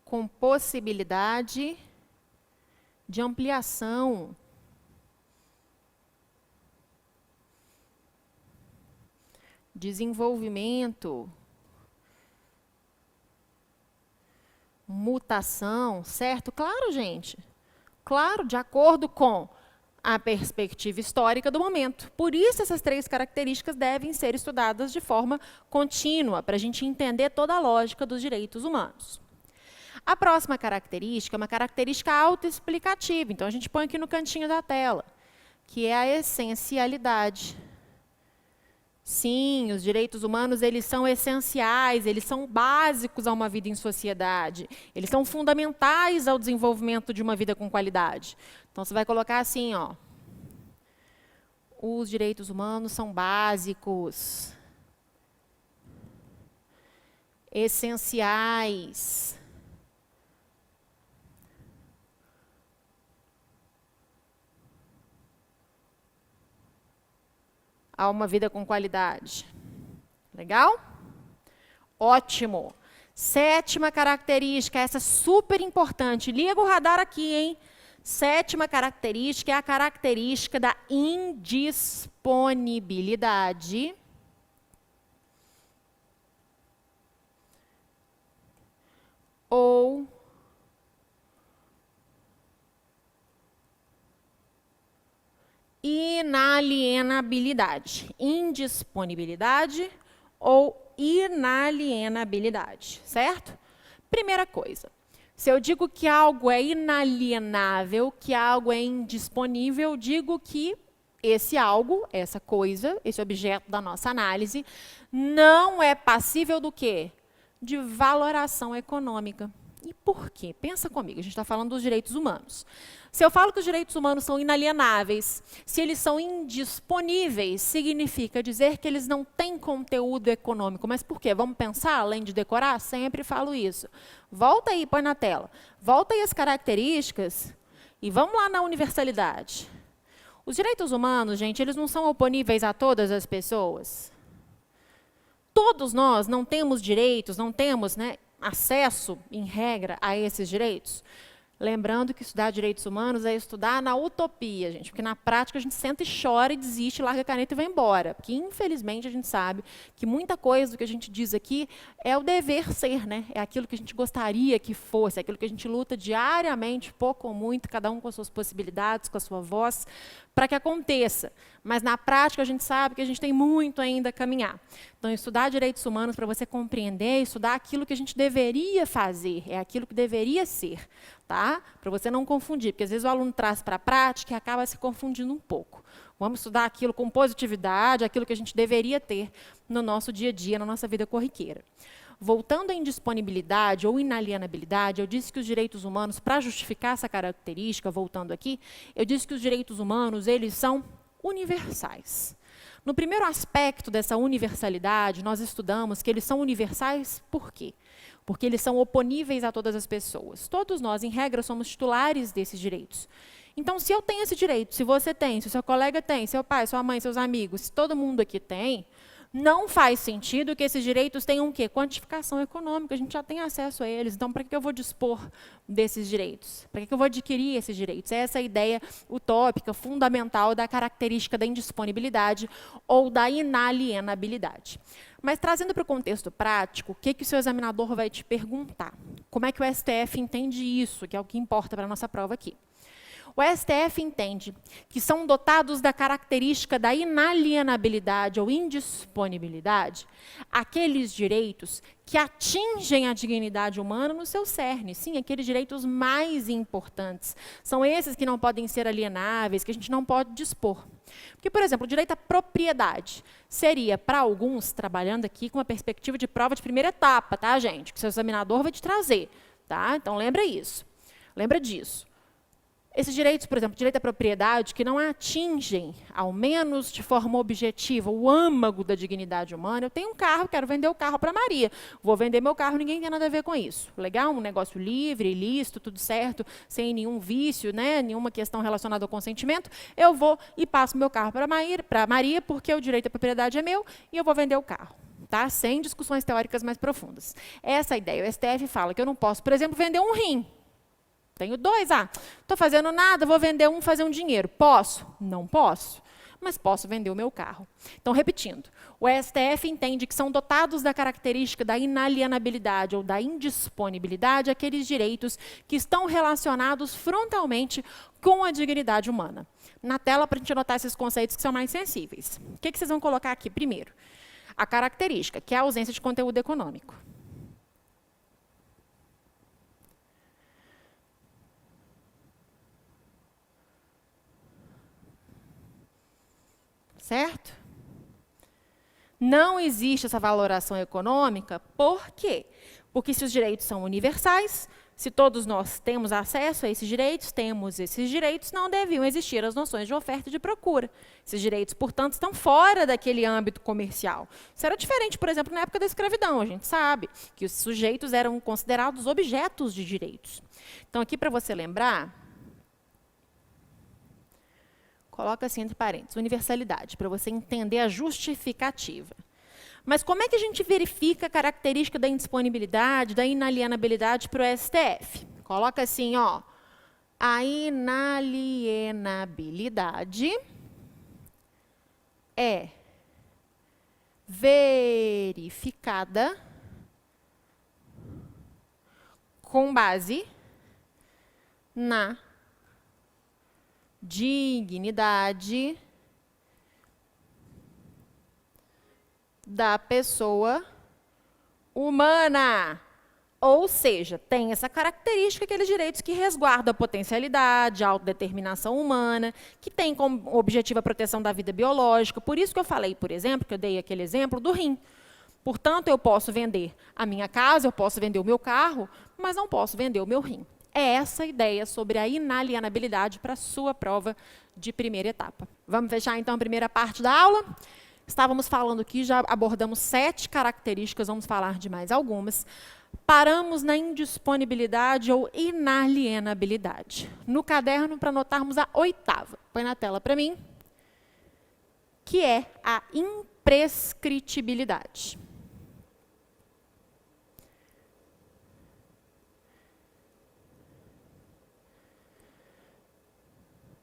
Com possibilidade de ampliação. Desenvolvimento. Mutação, certo? Claro, gente. Claro, de acordo com a perspectiva histórica do momento. Por isso, essas três características devem ser estudadas de forma contínua, para a gente entender toda a lógica dos direitos humanos. A próxima característica é uma característica autoexplicativa. Então, a gente põe aqui no cantinho da tela, que é a essencialidade. Sim, os direitos humanos, eles são essenciais, eles são básicos a uma vida em sociedade. Eles são fundamentais ao desenvolvimento de uma vida com qualidade. Então, você vai colocar assim, ó. Os direitos humanos são básicos, essenciais. A uma vida com qualidade. Legal? Ótimo. Sétima característica, essa é super importante. Liga o radar aqui, hein? Sétima característica é a característica da indisponibilidade ou inalienabilidade. Indisponibilidade ou inalienabilidade, certo? Primeira coisa, se eu digo que algo é inalienável, que algo é indisponível, digo que esse algo, essa coisa, esse objeto da nossa análise, não é passível do quê? De valoração econômica. E por quê? Pensa comigo, a gente está falando dos direitos humanos. Se eu falo que os direitos humanos são inalienáveis, se eles são indisponíveis, significa dizer que eles não têm conteúdo econômico. Mas por quê? Vamos pensar, além de decorar? Sempre falo isso. Volta aí, põe na tela. Volta aí as características e vamos lá na universalidade. Os direitos humanos, gente, eles não são oponíveis a todas as pessoas. Todos nós não temos direitos, não temos, né, acesso, em regra, a esses direitos. Lembrando que estudar direitos humanos é estudar na utopia, gente, porque na prática a gente senta e chora e desiste, larga a caneta e vai embora. Porque, infelizmente, a gente sabe que muita coisa do que a gente diz aqui é o dever ser, né? É aquilo que a gente gostaria que fosse, é aquilo que a gente luta diariamente, pouco ou muito, cada um com as suas possibilidades, com a sua voz, para que aconteça. Mas, na prática, a gente sabe que a gente tem muito ainda a caminhar. Então, estudar direitos humanos para você compreender, estudar aquilo que a gente deveria fazer, é aquilo que deveria ser, tá? Para você não confundir, porque às vezes o aluno traz para a prática e acaba se confundindo um pouco. Vamos estudar aquilo com positividade, aquilo que a gente deveria ter no nosso dia a dia, na nossa vida corriqueira. Voltando à indisponibilidade ou inalienabilidade, eu disse que os direitos humanos, para justificar essa característica, voltando aqui, eu disse que os direitos humanos, eles são universais. No primeiro aspecto dessa universalidade, nós estudamos que eles são universais por quê? Porque eles são oponíveis a todas as pessoas. Todos nós, em regra, somos titulares desses direitos. Então, se eu tenho esse direito, se você tem, se o seu colega tem, seu pai, sua mãe, seus amigos, se todo mundo aqui tem, não faz sentido que esses direitos tenham o quê? Quantificação econômica, a gente já tem acesso a eles. Então, para que eu vou dispor desses direitos? Para que eu vou adquirir esses direitos? Essa é a ideia utópica, fundamental da característica da indisponibilidade ou da inalienabilidade. Mas, trazendo para o contexto prático, o que o seu examinador vai te perguntar? Como é que o STF entende isso, que é o que importa para a nossa prova aqui? O STF entende que são dotados da característica da inalienabilidade ou indisponibilidade aqueles direitos que atingem a dignidade humana no seu cerne. Sim, aqueles direitos mais importantes. São esses que não podem ser alienáveis, que a gente não pode dispor. Porque, por exemplo, o direito à propriedade seria, para alguns, trabalhando aqui com uma perspectiva de prova de primeira etapa, tá, gente? Que o seu examinador vai te trazer, tá? Então, lembra isso. Lembra disso. Esses direitos, por exemplo, direito à propriedade, que não atingem, ao menos de forma objetiva, o âmago da dignidade humana. Eu tenho um carro, quero vender o carro para Maria. Vou vender meu carro, ninguém tem nada a ver com isso. Legal? Um negócio livre, ilícito, tudo certo, sem nenhum vício, né? Nenhuma questão relacionada ao consentimento. Eu vou e passo meu carro para Maria, porque o direito à propriedade é meu, e eu vou vender o carro. Tá? Sem discussões teóricas mais profundas. Essa é a ideia. O STF fala que eu não posso, por exemplo, vender um rim. Tenho 2, estou fazendo nada, vou vender um, fazer um dinheiro. Posso? Não posso, mas posso vender o meu carro. Então, repetindo, o STF entende que são dotados da característica da inalienabilidade ou da indisponibilidade aqueles direitos que estão relacionados frontalmente com a dignidade humana. Na tela, para a gente anotar esses conceitos que são mais sensíveis. O que vocês vão colocar aqui primeiro? A característica, que é a ausência de conteúdo econômico. Certo? Não existe essa valoração econômica, por quê? Porque se os direitos são universais, se todos nós temos acesso a esses direitos, não deviam existir as noções de oferta e de procura. Esses direitos, portanto, estão fora daquele âmbito comercial. Isso era diferente, por exemplo, na época da escravidão. A gente sabe que os sujeitos eram considerados objetos de direitos. Então, aqui para você lembrar, coloca assim entre parênteses, universalidade, para você entender a justificativa. Mas como é que a gente verifica a característica da indisponibilidade, da inalienabilidade para o STF? Coloca assim, ó, a inalienabilidade é verificada com base na dignidade da pessoa humana. Ou seja, tem essa característica, aqueles direitos que resguardam a potencialidade, a autodeterminação humana, que tem como objetivo a proteção da vida biológica. Por isso que eu falei, por exemplo, que eu dei aquele exemplo do rim. Portanto, eu posso vender a minha casa, eu posso vender o meu carro, mas não posso vender o meu rim. É essa a ideia sobre a inalienabilidade para a sua prova de primeira etapa. Vamos fechar, então, a primeira parte da aula? Estávamos falando aqui, já abordamos 7 características, vamos falar de mais algumas. Paramos na indisponibilidade ou inalienabilidade. No caderno, para anotarmos a 8ª. Põe na tela para mim. Que é a imprescritibilidade.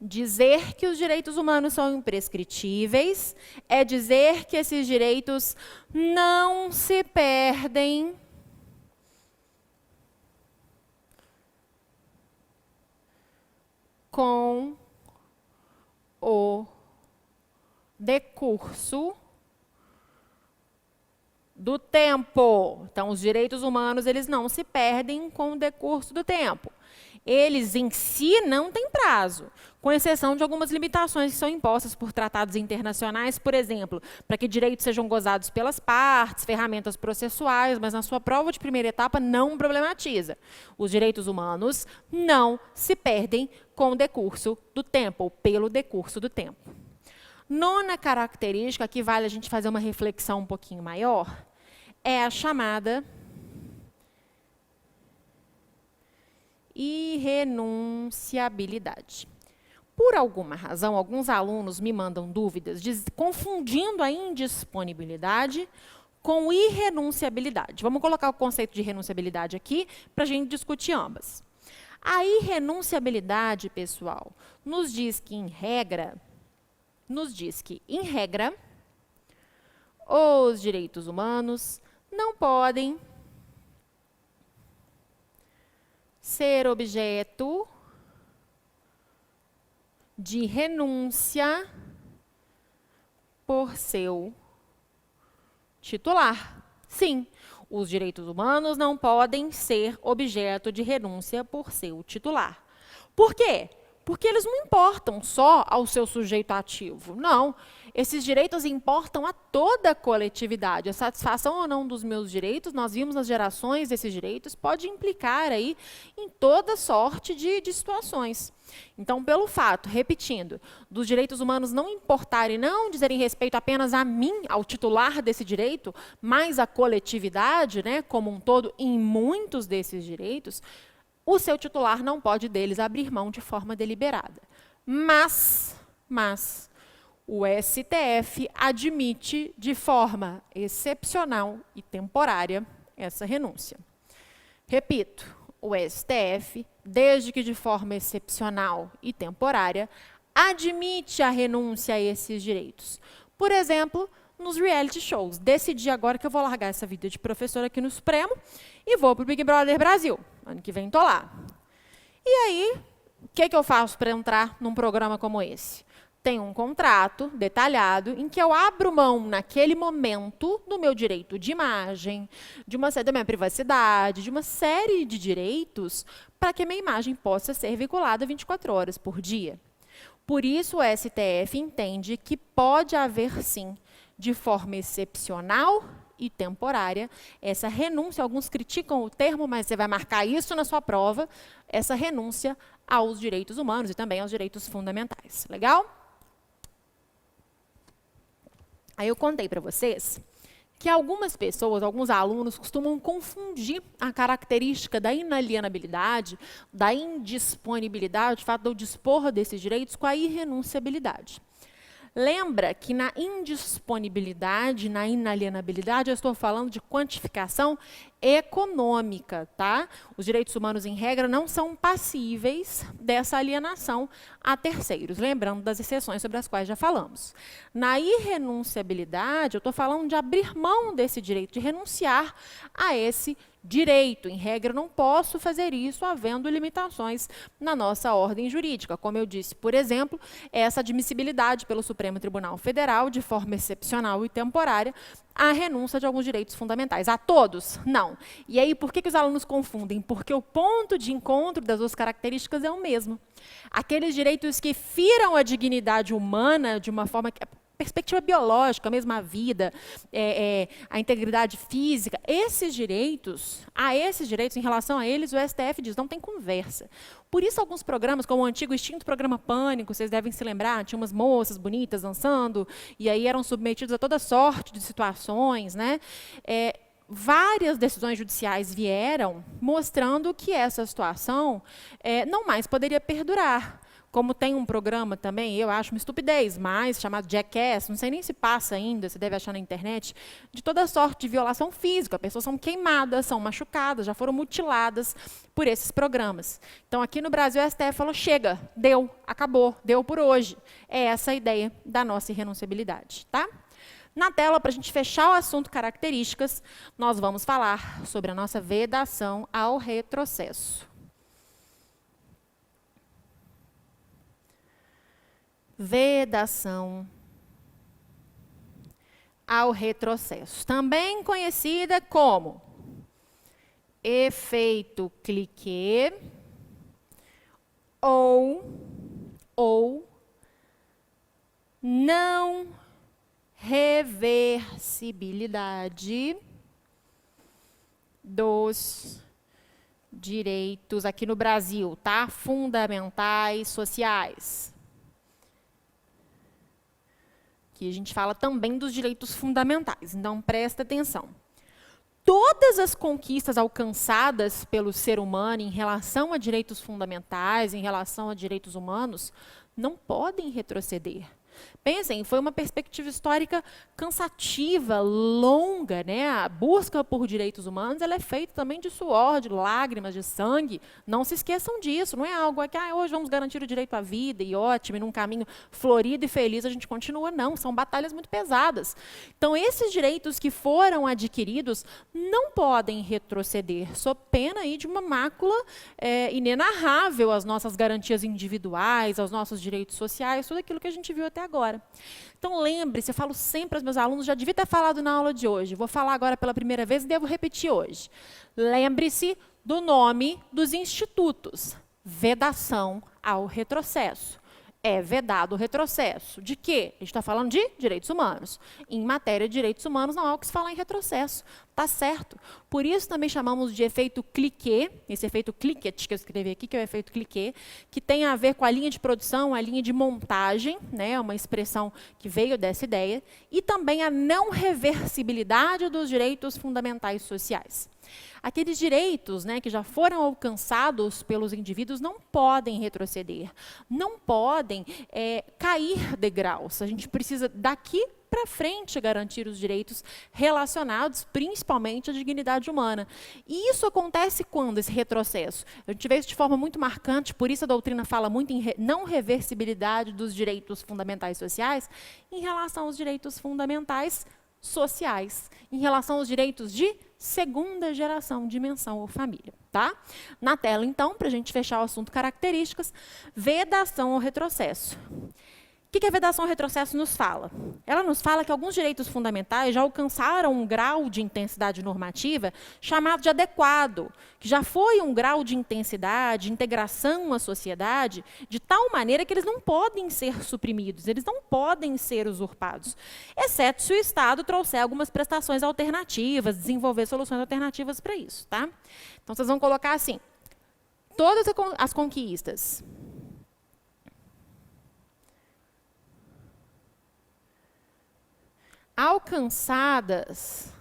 Dizer que os direitos humanos são imprescritíveis é dizer que esses direitos não se perdem com o decurso do tempo. Então, os direitos humanos, eles não se perdem com o decurso do tempo. Eles, em si, não têm prazo, com exceção de algumas limitações que são impostas por tratados internacionais, por exemplo, para que direitos sejam gozados pelas partes, ferramentas processuais, mas na sua prova de primeira etapa não problematiza. Os direitos humanos não se perdem com o decurso do tempo, ou pelo decurso do tempo. 9ª característica, que vale a gente fazer uma reflexão um pouquinho maior, é a chamada irrenunciabilidade. Por alguma razão, alguns alunos me mandam dúvidas, confundindo a indisponibilidade com irrenunciabilidade. Vamos colocar o conceito de irrenunciabilidade aqui para a gente discutir ambas. A irrenunciabilidade, pessoal, nos diz que, em regra, os direitos humanos não podem ser objeto de renúncia por seu titular. Sim, os direitos humanos não podem ser objeto de renúncia por seu titular. Por quê? Porque eles não importam só ao seu sujeito ativo. Não, esses direitos importam a toda a coletividade. A satisfação ou não dos meus direitos, nós vimos nas gerações desses direitos, pode implicar aí em toda sorte de situações. Então, pelo fato, repetindo, dos direitos humanos não importarem, não dizerem respeito apenas a mim, ao titular desse direito, mas à coletividade, né, como um todo, em muitos desses direitos, o seu titular não pode deles abrir mão de forma deliberada. Mas o STF admite de forma excepcional e temporária essa renúncia. Repito, o STF, desde que de forma excepcional e temporária, admite a renúncia a esses direitos. Por exemplo, nos reality shows. Decidi agora que eu vou largar essa vida de professora aqui no Supremo e vou para o Big Brother Brasil. Ano que vem estou lá. E aí, o que eu faço para entrar num programa como esse? Tem um contrato detalhado em que eu abro mão, naquele momento, do meu direito de imagem, da minha privacidade, de uma série de direitos para que a minha imagem possa ser veiculada 24 horas por dia. Por isso, o STF entende que pode haver, sim, de forma excepcional e temporária, essa renúncia, alguns criticam o termo, mas você vai marcar isso na sua prova, essa renúncia aos direitos humanos e também aos direitos fundamentais. Legal? Aí eu contei para vocês que algumas pessoas, alguns alunos, costumam confundir a característica da inalienabilidade, da indisponibilidade, o fato de eu dispor desses direitos, com a irrenunciabilidade. Lembra que na indisponibilidade, na inalienabilidade, eu estou falando de quantificação econômica, tá? Os direitos humanos, em regra, não são passíveis dessa alienação a terceiros, lembrando das exceções sobre as quais já falamos. Na irrenunciabilidade, eu estou falando de abrir mão desse direito, de renunciar a esse direito. Em regra, eu não posso fazer isso havendo limitações na nossa ordem jurídica. Como eu disse, por exemplo, essa admissibilidade pelo Supremo Tribunal Federal, de forma excepcional e temporária, a renúncia de alguns direitos fundamentais. A todos? Não. E aí, por que os alunos confundem? Porque o ponto de encontro das duas características é o mesmo. Aqueles direitos que firam a dignidade humana de uma forma que perspectiva biológica, mesmo a vida, a integridade física, esses direitos, em relação a eles, o STF diz, não tem conversa. Por isso, alguns programas, como o antigo extinto programa Pânico, vocês devem se lembrar, tinha umas moças bonitas dançando, e aí eram submetidos a toda sorte de situações, né? Várias decisões judiciais vieram mostrando que essa situação não mais poderia perdurar. Como tem um programa também, eu acho uma estupidez, mas chamado Jackass, não sei nem se passa ainda, você deve achar na internet, de toda sorte de violação física. As pessoas são queimadas, são machucadas, já foram mutiladas por esses programas. Então, aqui no Brasil, o STF falou, chega, deu, acabou, deu por hoje. É essa a ideia da nossa irrenunciabilidade, tá? Na tela, para a gente fechar o assunto características, nós vamos falar sobre a nossa vedação ao retrocesso. Vedação ao retrocesso, também conhecida como efeito cliquet ou não reversibilidade dos direitos aqui no Brasil, tá? Fundamentais sociais. Aqui a gente fala também dos direitos fundamentais, então presta atenção. Todas as conquistas alcançadas pelo ser humano em relação a direitos fundamentais, em relação a direitos humanos, não podem retroceder. Pensem, foi uma perspectiva histórica cansativa, longa, né? A busca por direitos humanos ela é feita também de suor, de lágrimas, de sangue. Não se esqueçam disso, não é algo que hoje vamos garantir o direito à vida e ótimo, e num caminho florido e feliz a gente continua, não. São batalhas muito pesadas. Então, esses direitos que foram adquiridos não podem retroceder, sob pena aí de uma mácula inenarrável às nossas garantias individuais, aos nossos direitos sociais, tudo aquilo que a gente viu até agora. Então, lembre-se, eu falo sempre aos meus alunos, já devia ter falado na aula de hoje, vou falar agora pela primeira vez e devo repetir hoje. Lembre-se do nome dos institutos. Vedação ao retrocesso. É vedado o retrocesso. De quê? A gente está falando de direitos humanos. Em matéria de direitos humanos, não há o que se falar em retrocesso. Está certo. Por isso também chamamos de efeito cliquet, esse efeito cliquet que eu escrevi aqui, que é o efeito cliquet, que tem a ver com a linha de produção, a linha de montagem, né, uma expressão que veio dessa ideia, e também a não reversibilidade dos direitos fundamentais sociais. Aqueles direitos, né, que já foram alcançados pelos indivíduos não podem retroceder, não podem cair degraus. A gente precisa daqui para frente garantir os direitos relacionados principalmente à dignidade humana. E isso acontece quando, esse retrocesso? A gente vê isso de forma muito marcante, por isso a doutrina fala muito em não reversibilidade dos direitos fundamentais sociais em relação aos direitos fundamentais sociais, em relação aos direitos de segunda geração, dimensão ou família. Tá? Na tela, então, para a gente fechar o assunto características, vedação ao retrocesso. O que a vedação ao retrocesso nos fala? Ela nos fala que alguns direitos fundamentais já alcançaram um grau de intensidade normativa chamado de adequado, que já foi um grau de intensidade, de integração à sociedade, de tal maneira que eles não podem ser suprimidos, eles não podem ser usurpados, exceto se o Estado trouxer algumas prestações alternativas, desenvolver soluções alternativas para isso. Tá? Então, vocês vão colocar assim, todas as conquistas alcançadas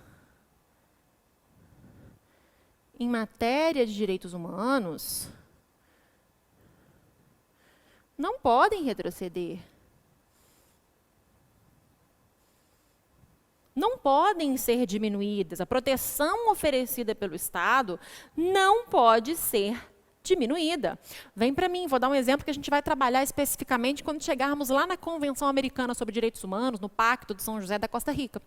em matéria de direitos humanos não podem retroceder. não podem ser diminuídas. A proteção oferecida pelo Estado não pode ser diminuída. Vem para mim, vou dar um exemplo que a gente vai trabalhar especificamente quando chegarmos lá na Convenção Americana sobre Direitos Humanos, no Pacto de São José da Costa Rica.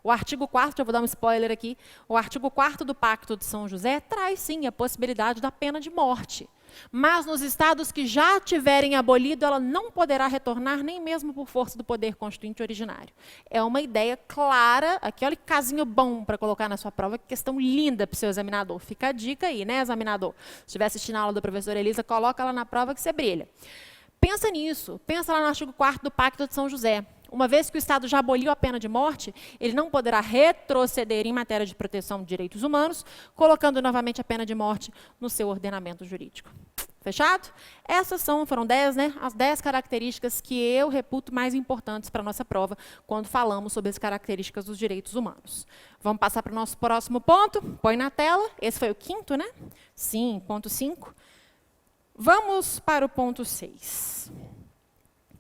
O artigo 4º, eu vou dar um spoiler aqui, o artigo 4º do Pacto de São José traz, sim, a possibilidade da pena de morte. Mas nos estados que já tiverem abolido, ela não poderá retornar nem mesmo por força do poder constituinte originário. É uma ideia clara, aqui olha que casinho bom para colocar na sua prova, que questão linda para o seu examinador. Fica a dica aí, né, examinador? Se estiver assistindo a aula da professora Elisa, coloca ela na prova que você brilha. Pensa nisso, pensa lá no artigo 4º do Pacto de São José. Uma vez que o Estado já aboliu a pena de morte, ele não poderá retroceder em matéria de proteção de direitos humanos, colocando novamente a pena de morte no seu ordenamento jurídico. Fechado? Essas foram 10, né? As 10 características que eu reputo mais importantes para a nossa prova, quando falamos sobre as características dos direitos humanos. Vamos passar para o nosso próximo ponto? Põe na tela. Esse foi o 5º, né? Sim, ponto 5. Vamos para o ponto 6.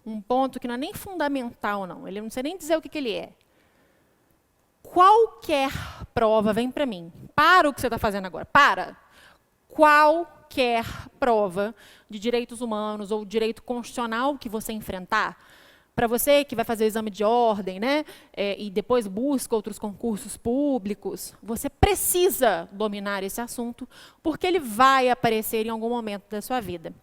Um ponto que não é nem fundamental, não. Ele não sei nem dizer o que ele é. Qualquer prova, vem para mim. Para o que você está fazendo agora. Para. Qualquer prova de direitos humanos ou direito constitucional que você enfrentar, para você que vai fazer o exame de ordem, né, e depois busca outros concursos públicos, você precisa dominar esse assunto, porque ele vai aparecer em algum momento da sua vida.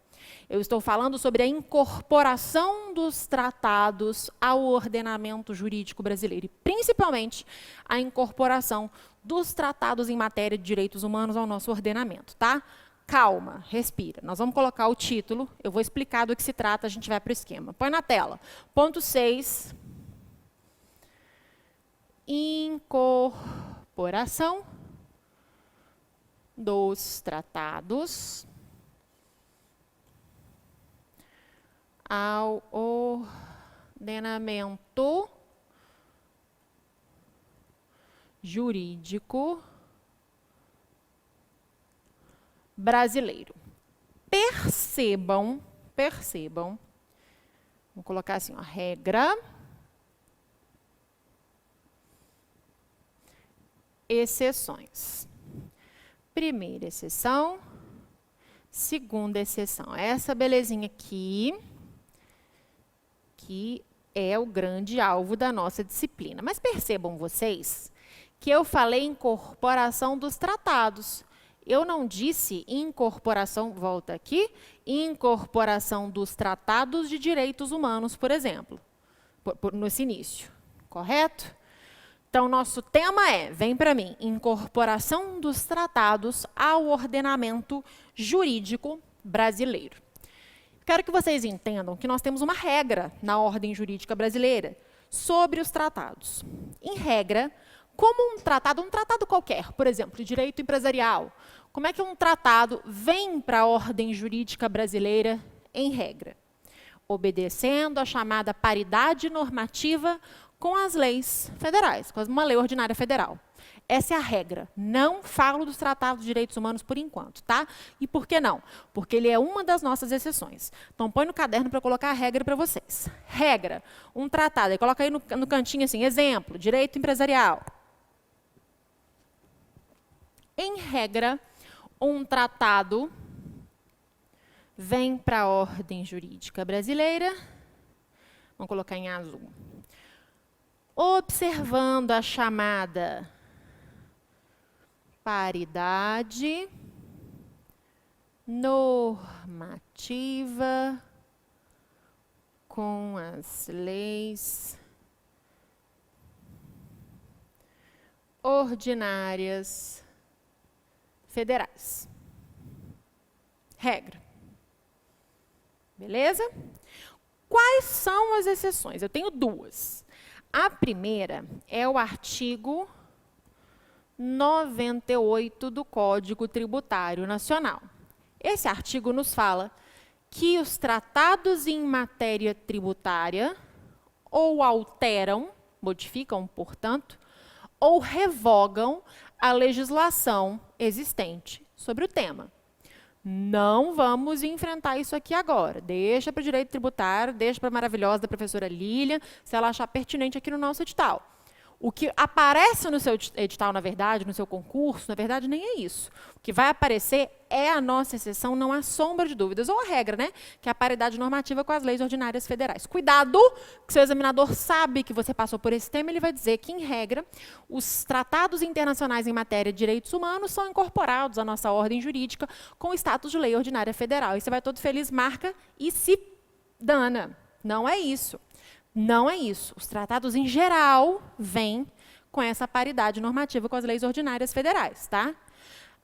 Eu estou falando sobre a incorporação dos tratados ao ordenamento jurídico brasileiro, e principalmente a incorporação dos tratados em matéria de direitos humanos ao nosso ordenamento, tá? Calma, respira. Nós vamos colocar o título, eu vou explicar do que se trata, a gente vai para o esquema. Põe na tela. Ponto 6. Incorporação dos tratados ao ordenamento jurídico brasileiro. Percebam, vou colocar assim, ó, regra, exceções. Primeira exceção, segunda exceção. Essa belezinha aqui, que é o grande alvo da nossa disciplina. Mas percebam vocês que eu falei incorporação dos tratados. Eu não disse incorporação, volta aqui, incorporação dos tratados de direitos humanos, por exemplo, nesse início, correto? Então, nosso tema vem para mim, incorporação dos tratados ao ordenamento jurídico brasileiro. Quero que vocês entendam que nós temos uma regra na ordem jurídica brasileira sobre os tratados. Em regra, como um tratado qualquer, por exemplo, direito empresarial, como é que um tratado vem para a ordem jurídica brasileira em regra? Obedecendo a chamada paridade normativa com as leis federais, com uma lei ordinária federal. Essa é a regra. Não falo dos tratados de direitos humanos por enquanto, tá? E por que não? Porque ele é uma das nossas exceções. Então, põe no caderno para colocar a regra para vocês. Regra, um tratado. Aí coloca aí no cantinho assim, exemplo, direito empresarial. Em regra, um tratado vem para a ordem jurídica brasileira, vamos colocar em azul, observando a chamada paridade normativa com as leis ordinárias federais. Regra. Beleza? Quais são as exceções? Eu tenho duas. A primeira é o artigo 98 do Código Tributário Nacional. Esse artigo nos fala que os tratados em matéria tributária ou alteram, modificam, portanto, ou revogam a legislação existente sobre o tema. Não vamos enfrentar isso aqui agora. Deixa para o direito tributário, deixa para a maravilhosa da professora Lília, se ela achar pertinente aqui no nosso edital. O que aparece no seu edital, na verdade, no seu concurso, na verdade, nem é isso. O que vai aparecer é a nossa exceção, não há sombra de dúvidas. Ou a regra, né? Que é a paridade normativa com as leis ordinárias federais. Cuidado, que seu examinador sabe que você passou por esse tema, ele vai dizer que, em regra, os tratados internacionais em matéria de direitos humanos são incorporados à nossa ordem jurídica com status de lei ordinária federal. E você vai todo feliz, marca e se dana. Não é isso. Não é isso. Os tratados, em geral, vêm com essa paridade normativa com as leis ordinárias federais, tá?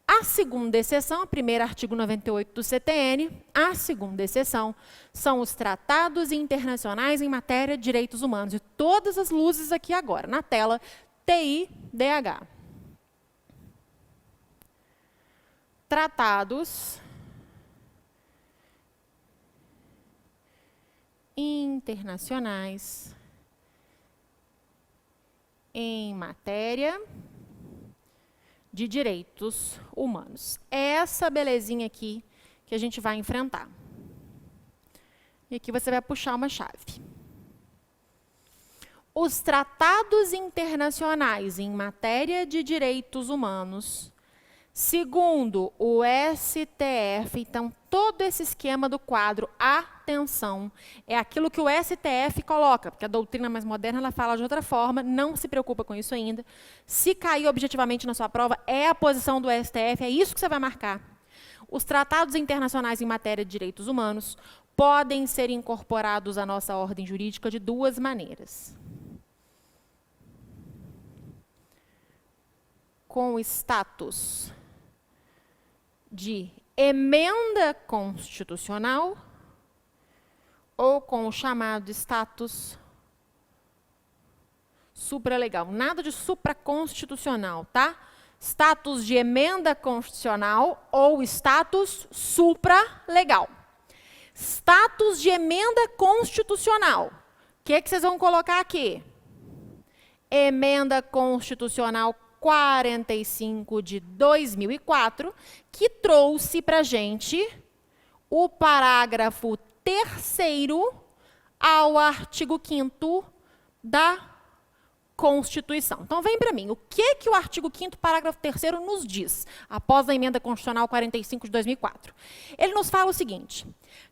A segunda exceção, a primeira, artigo 98 do CTN, a segunda exceção são os tratados internacionais em matéria de direitos humanos. E todas as luzes aqui agora, na tela, TI-DH. Tratados internacionais em matéria de direitos humanos. É essa belezinha aqui que a gente vai enfrentar. E aqui você vai puxar uma chave. Os tratados internacionais em matéria de direitos humanos, segundo o STF, então, todo esse esquema do quadro, atenção, é aquilo que o STF coloca, porque a doutrina mais moderna ela fala de outra forma, não se preocupa com isso ainda. Se cair objetivamente na sua prova, é a posição do STF, é isso que você vai marcar. Os tratados internacionais em matéria de direitos humanos podem ser incorporados à nossa ordem jurídica de duas maneiras. Com status de emenda constitucional ou com o chamado status supralegal. Nada de supraconstitucional, tá? Status de emenda constitucional ou status supralegal. Status de emenda constitucional. O que vocês vão colocar aqui? Emenda constitucional 45 de 2004, que trouxe para a gente o parágrafo 3º ao artigo 5º da Constituição. Então, vem para mim, o que o artigo 5º, parágrafo 3º, nos diz, após a emenda constitucional 45 de 2004? Ele nos fala o seguinte: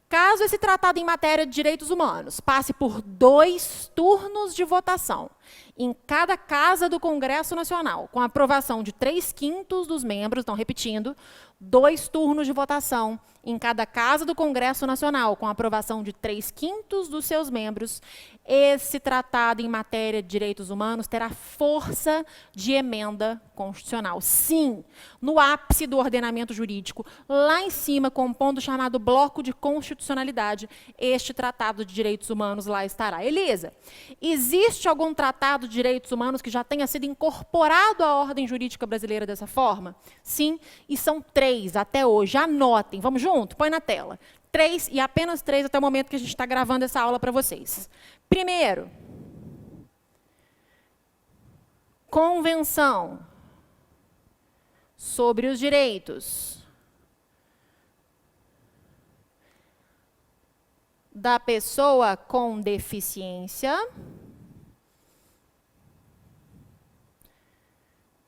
caso esse tratado em matéria de direitos humanos passe por 2 turnos de votação em cada casa do Congresso Nacional, com aprovação de 3/5 dos membros, então, repetindo, 2 turnos de votação em cada casa do Congresso Nacional, com aprovação de 3/5 dos seus membros, esse tratado em matéria de direitos humanos terá força de emenda constitucional. Sim, no ápice do ordenamento jurídico, lá em cima, compondo o chamado bloco de constitucionalidade, este tratado de direitos humanos lá estará. Elisa, existe algum tratado de direitos humanos que já tenha sido incorporado à ordem jurídica brasileira dessa forma? Sim, e são 3 até hoje. Anotem, vamos junto? Põe na tela. 3 e apenas 3 até o momento que a gente está gravando essa aula para vocês. Primeiro, Convenção sobre os direitos da pessoa com deficiência.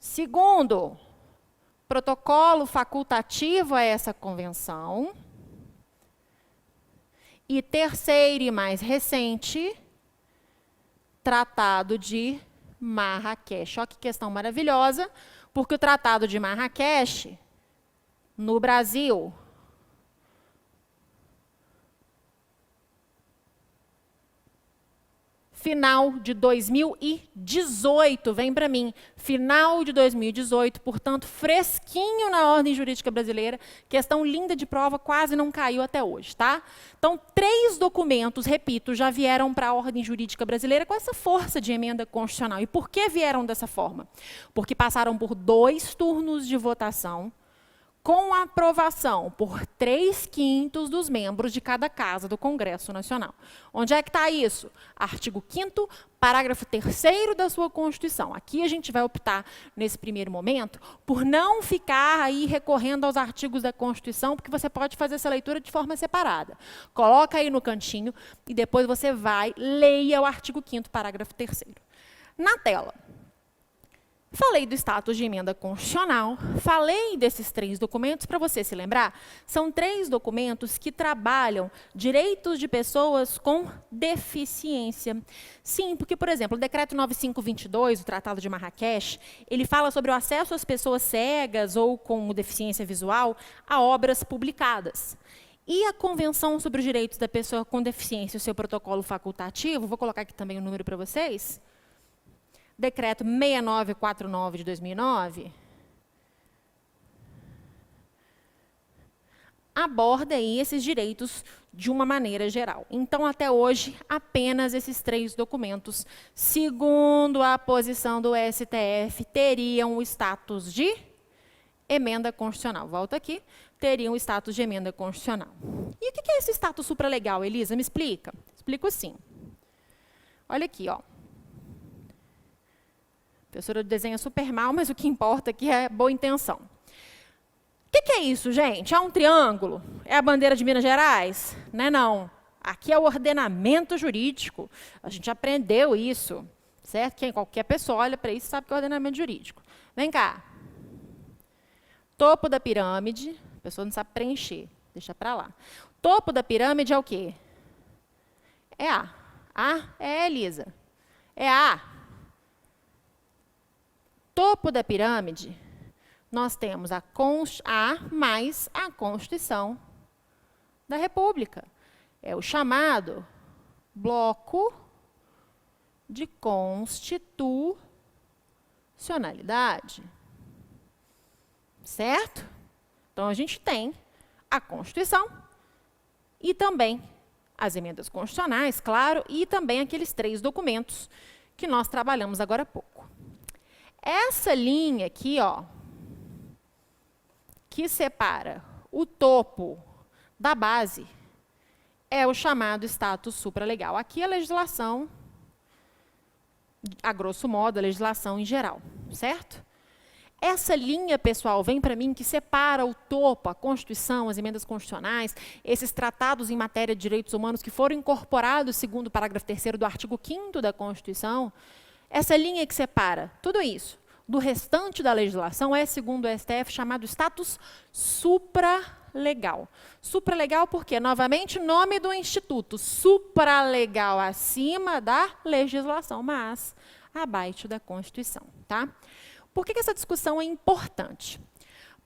Segundo, protocolo facultativo a essa convenção. E terceiro e mais recente, Tratado de Marrakech. Olha que questão maravilhosa, porque o Tratado de Marrakech, no Brasil, final de 2018, vem para mim, final de 2018, portanto, fresquinho na ordem jurídica brasileira, questão linda de prova, quase não caiu até hoje, tá? Então, 3 documentos, repito, já vieram para a ordem jurídica brasileira com essa força de emenda constitucional. E por que vieram dessa forma? Porque passaram por 2 turnos de votação, com aprovação por 3/5 dos membros de cada casa do Congresso Nacional. Onde é que está isso? Artigo 5º, parágrafo 3º da sua Constituição. Aqui a gente vai optar, nesse primeiro momento, por não ficar aí recorrendo aos artigos da Constituição, porque você pode fazer essa leitura de forma separada. Coloca aí no cantinho e depois você vai, leia o artigo 5º, parágrafo 3º. Na tela, Falei do status de emenda constitucional, falei desses 3 documentos, para você se lembrar, são 3 documentos que trabalham direitos de pessoas com deficiência. Sim, porque, por exemplo, o decreto 9522, o Tratado de Marrakech, ele fala sobre o acesso às pessoas cegas ou com deficiência visual a obras publicadas. E a Convenção sobre os Direitos da Pessoa com Deficiência, o seu protocolo facultativo, vou colocar aqui também o número para vocês, Decreto 6949 de 2009, aborda aí esses direitos de uma maneira geral. Então, até hoje, apenas esses 3 documentos, segundo a posição do STF, teriam o status de emenda constitucional. Volta aqui, teriam o status de emenda constitucional. E o que é esse status supralegal, Elisa? Me explica. Explico sim. Olha aqui, ó. A professora desenha super mal, mas o que importa aqui é boa intenção. O que é isso, gente? É um triângulo? É a bandeira de Minas Gerais? Não é não. Aqui é o ordenamento jurídico. A gente aprendeu isso, certo? Qualquer pessoa olha para isso sabe que é o ordenamento jurídico. Vem cá. Topo da pirâmide, a pessoa não sabe preencher, deixa para lá. Topo da pirâmide é o quê? É A. A é Elisa. É A. Topo da pirâmide, nós temos a mais a Constituição da República. É o chamado bloco de constitucionalidade. Certo? Então, a gente tem a Constituição e também as emendas constitucionais, claro, e também aqueles 3 documentos que nós trabalhamos agora há pouco. Essa linha aqui, ó, que separa o topo da base, é o chamado status supralegal. Aqui a legislação, a grosso modo, a legislação em geral, certo? Essa linha, pessoal, vem para mim que separa o topo, a Constituição, as emendas constitucionais, esses tratados em matéria de direitos humanos que foram incorporados segundo o parágrafo 3º do artigo 5º da Constituição. Essa linha que separa tudo isso do restante da legislação é, segundo o STF, chamado status supralegal. Supralegal porque, novamente, nome do instituto, supralegal, acima da legislação, mas abaixo da Constituição. Tá? Por que essa discussão é importante?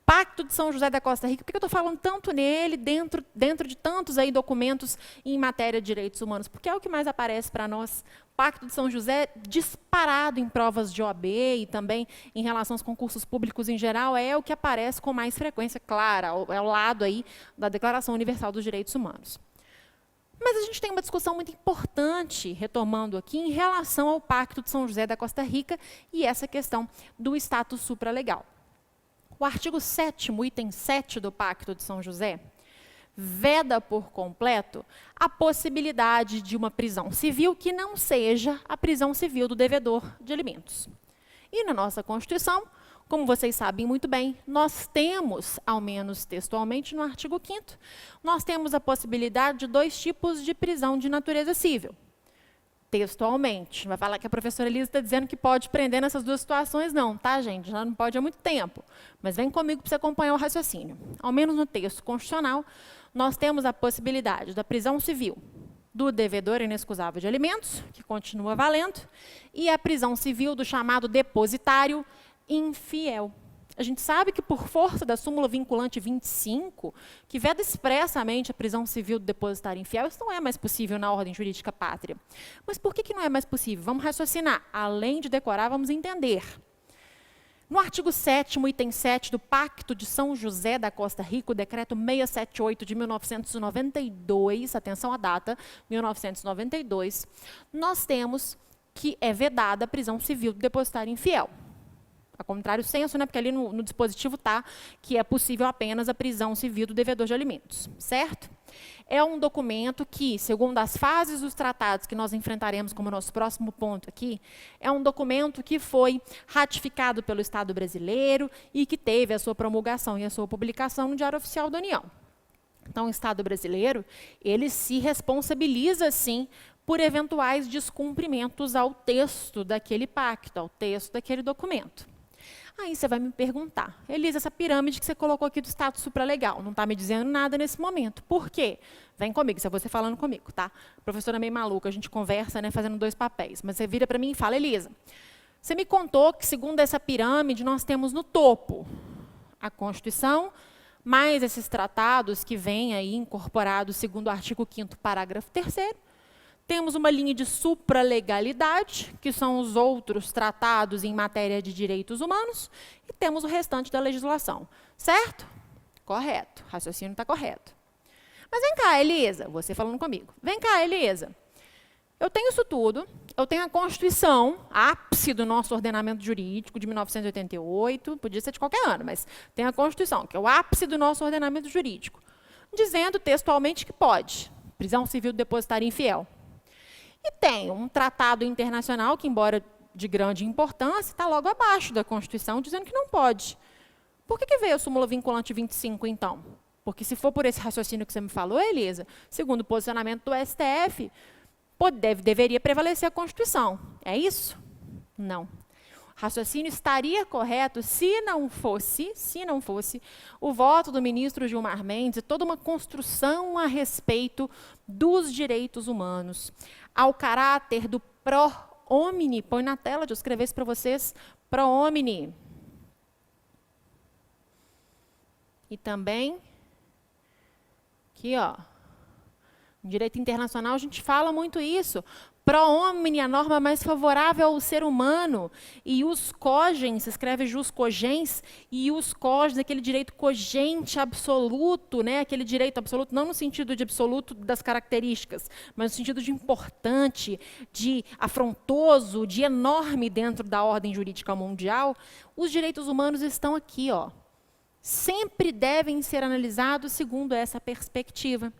Pacto de São José da Costa Rica, por que eu estou falando tanto nele, dentro de tantos aí documentos em matéria de direitos humanos? Porque é o que mais aparece para nós. Pacto de São José, disparado em provas de OAB e também em relação aos concursos públicos em geral, é o que aparece com mais frequência, claro, é ao lado aí da Declaração Universal dos Direitos Humanos. Mas a gente tem uma discussão muito importante, retomando aqui, em relação ao Pacto de São José da Costa Rica e essa questão do status supralegal. O artigo 7º, item 7 do Pacto de São José, veda por completo a possibilidade de uma prisão civil que não seja a prisão civil do devedor de alimentos. E na nossa Constituição, como vocês sabem muito bem, nós temos, ao menos textualmente no artigo 5º, nós temos a possibilidade de 2 tipos de prisão de natureza civil. Textualmente. Vai falar que a professora Elisa está dizendo que pode prender nessas 2 situações. Não, tá, gente? Já não pode há muito tempo. Mas vem comigo para você acompanhar o raciocínio. Ao menos no texto constitucional, nós temos a possibilidade da prisão civil do devedor inexcusável de alimentos, que continua valendo, e a prisão civil do chamado depositário infiel. A gente sabe que, por força da súmula vinculante 25, que veda expressamente a prisão civil do depositário infiel, isso não é mais possível na ordem jurídica pátria. Mas por que não é mais possível? Vamos raciocinar. Além de decorar, vamos entender. No artigo 7º, item 7 do Pacto de São José da Costa Rica, o decreto 678 de 1992, atenção à data, 1992, nós temos que é vedada a prisão civil do depositário infiel. A contrário senso, né, porque ali no dispositivo está que é possível apenas a prisão civil do devedor de alimentos, certo? É um documento que, segundo as fases dos tratados que nós enfrentaremos como nosso próximo ponto aqui, é um documento que foi ratificado pelo Estado brasileiro e que teve a sua promulgação e a sua publicação no Diário Oficial da União. Então, o Estado brasileiro, ele se responsabiliza, sim, por eventuais descumprimentos ao texto daquele pacto, ao texto daquele documento. Aí você vai me perguntar, Elisa, essa pirâmide que você colocou aqui do status supralegal, não está me dizendo nada nesse momento. Por quê? Vem comigo, isso é você falando comigo, tá? A professora é meio maluca, a gente conversa, né, fazendo 2 papéis. Mas você vira para mim e fala, Elisa, você me contou que, segundo essa pirâmide, nós temos no topo a Constituição, mais esses tratados que vêm aí incorporados segundo o artigo 5º, parágrafo 3º. Temos uma linha de supralegalidade, que são os outros tratados em matéria de direitos humanos, e temos o restante da legislação. Certo? Correto. O raciocínio está correto. Mas vem cá, Elisa, você falando comigo. Vem cá, Elisa. Eu tenho isso tudo, eu tenho a Constituição, ápice do nosso ordenamento jurídico, de 1988, podia ser de qualquer ano, mas tem a Constituição, que é o ápice do nosso ordenamento jurídico, dizendo textualmente que pode, prisão civil do depositário infiel. E tem um tratado internacional que, embora de grande importância, está logo abaixo da Constituição, dizendo que não pode. Por que veio a súmula vinculante 25, então? Porque se for por esse raciocínio que você me falou, Elisa, segundo o posicionamento do STF, deveria prevalecer a Constituição. É isso? Não. O raciocínio estaria correto se não fosse o voto do ministro Gilmar Mendes e toda uma construção a respeito dos direitos humanos, ao caráter do pro homine. Põe na tela, de eu escrever isso para vocês, pro homine. E também, aqui, ó, no direito internacional a gente fala muito isso. Pro homine, a norma mais favorável ao ser humano. E os cogens, se escreve jus cogens, e os cogens, aquele direito cogente absoluto, né? Aquele direito absoluto, não no sentido de absoluto das características, mas no sentido de importante, de afrontoso, de enorme dentro da ordem jurídica mundial. Os direitos humanos estão aqui, ó. Sempre devem ser analisados segundo essa perspectiva.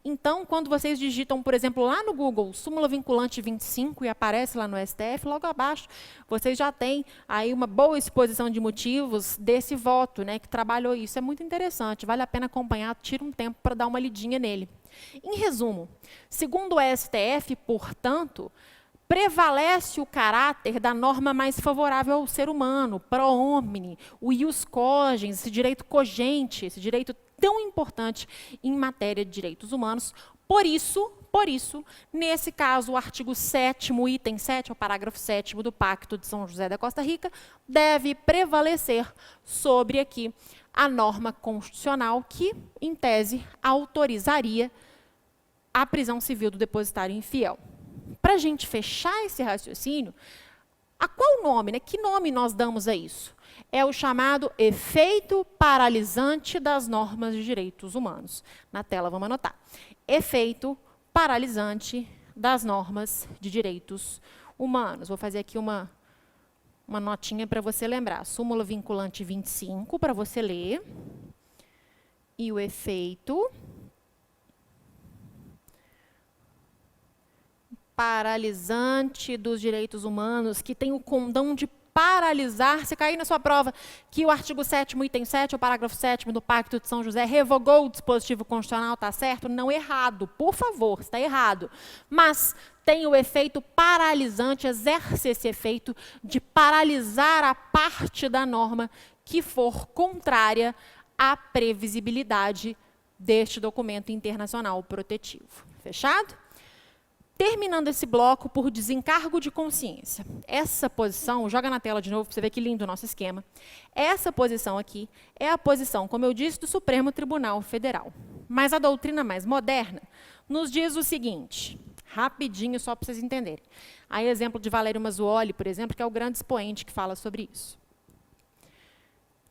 Então, quando vocês digitam, por exemplo, lá no Google, súmula vinculante 25, e aparece lá no STF, logo abaixo, vocês já têm aí uma boa exposição de motivos desse voto, né, que trabalhou isso. É muito interessante, vale a pena acompanhar, tira um tempo para dar uma lidinha nele. Em resumo, segundo o STF, portanto, prevalece o caráter da norma mais favorável ao ser humano, pro homine, o ius cogens, esse direito cogente, esse direito tão importante em matéria de direitos humanos. Por isso, nesse caso, o artigo 7º, item 7, o parágrafo 7º do Pacto de São José da Costa Rica, deve prevalecer sobre aqui a norma constitucional que, em tese, autorizaria a prisão civil do depositário infiel. Para a gente fechar esse raciocínio, a qual nome, né? Que nome nós damos a isso? É o chamado efeito paralisante das normas de direitos humanos. Na tela, vamos anotar. Efeito paralisante das normas de direitos humanos. Vou fazer aqui uma notinha para você lembrar. Súmula vinculante 25, para você ler. E o efeito paralisante dos direitos humanos, que tem o condão de paralisar, se cair na sua prova que o artigo 7º, item 7, o parágrafo 7º do Pacto de São José revogou o dispositivo constitucional, está certo? Não, errado, por favor, está errado. Mas tem o efeito paralisante, exerce esse efeito de paralisar a parte da norma que for contrária à previsibilidade deste documento internacional protetivo. Fechado? Terminando esse bloco por desencargo de consciência. Essa posição, joga na tela de novo para você ver que lindo o nosso esquema. Essa posição aqui é a posição, como eu disse, do Supremo Tribunal Federal. Mas a doutrina mais moderna nos diz o seguinte, rapidinho só para vocês entenderem. Aí exemplo de Valério Mazzuoli, por exemplo, que é o grande expoente que fala sobre isso.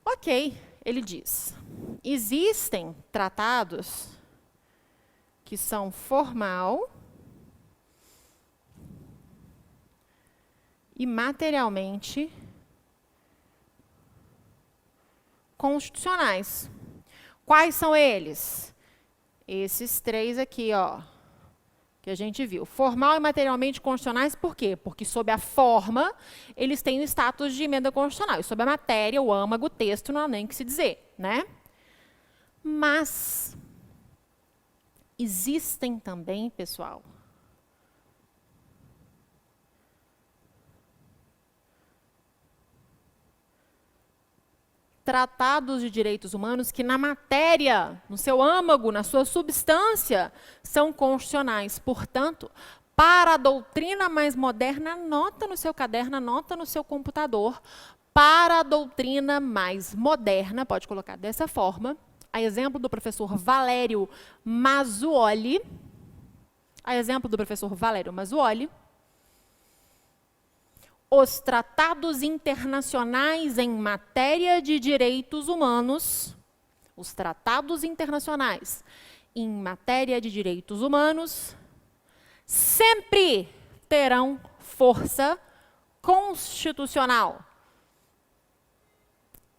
Ok, ele diz, existem tratados que são formal e materialmente constitucionais. Quais são eles? Esses 3 aqui, ó, que a gente viu. Formal e materialmente constitucionais, por quê? Porque sob a forma, eles têm o status de emenda constitucional. E sob a matéria, o âmago, o texto, não há nem o que se dizer, né? Mas existem também, pessoal, tratados de direitos humanos que na matéria, no seu âmago, na sua substância, são constitucionais. Portanto, para a doutrina mais moderna, anota no seu caderno, anota no seu computador. Para a doutrina mais moderna, pode colocar dessa forma, a exemplo do professor Valério Mazzuoli, os tratados internacionais em matéria de direitos humanos, sempre terão força constitucional,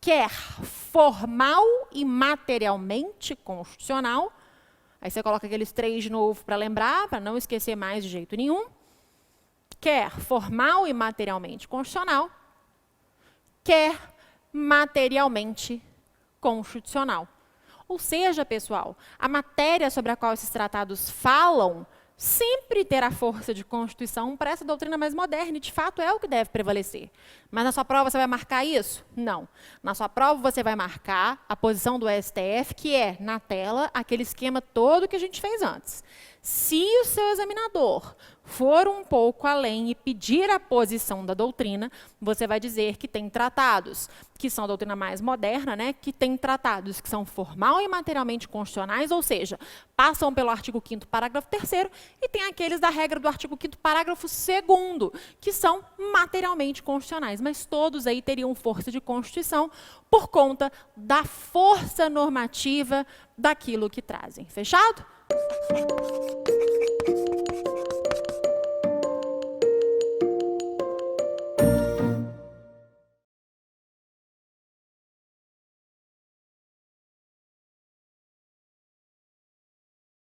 quer formal e materialmente constitucional. Aí você coloca aqueles 3 de novo para lembrar, para não esquecer mais de jeito nenhum. Quer formal e materialmente constitucional, quer materialmente constitucional. Ou seja, pessoal, a matéria sobre a qual esses tratados falam sempre terá força de Constituição para essa doutrina mais moderna, e de fato é o que deve prevalecer. Mas na sua prova você vai marcar isso? Não. Na sua prova você vai marcar a posição do STF, que é, na tela, aquele esquema todo que a gente fez antes. Se o seu examinador for um pouco além e pedir a posição da doutrina, você vai dizer que tem tratados que são a doutrina mais moderna, né, que tem tratados que são formal e materialmente constitucionais, ou seja, passam pelo artigo 5º, parágrafo 3º, e tem aqueles da regra do artigo 5º, parágrafo 2º, que são materialmente constitucionais, mas todos aí teriam força de Constituição por conta da força normativa daquilo que trazem. Fechado?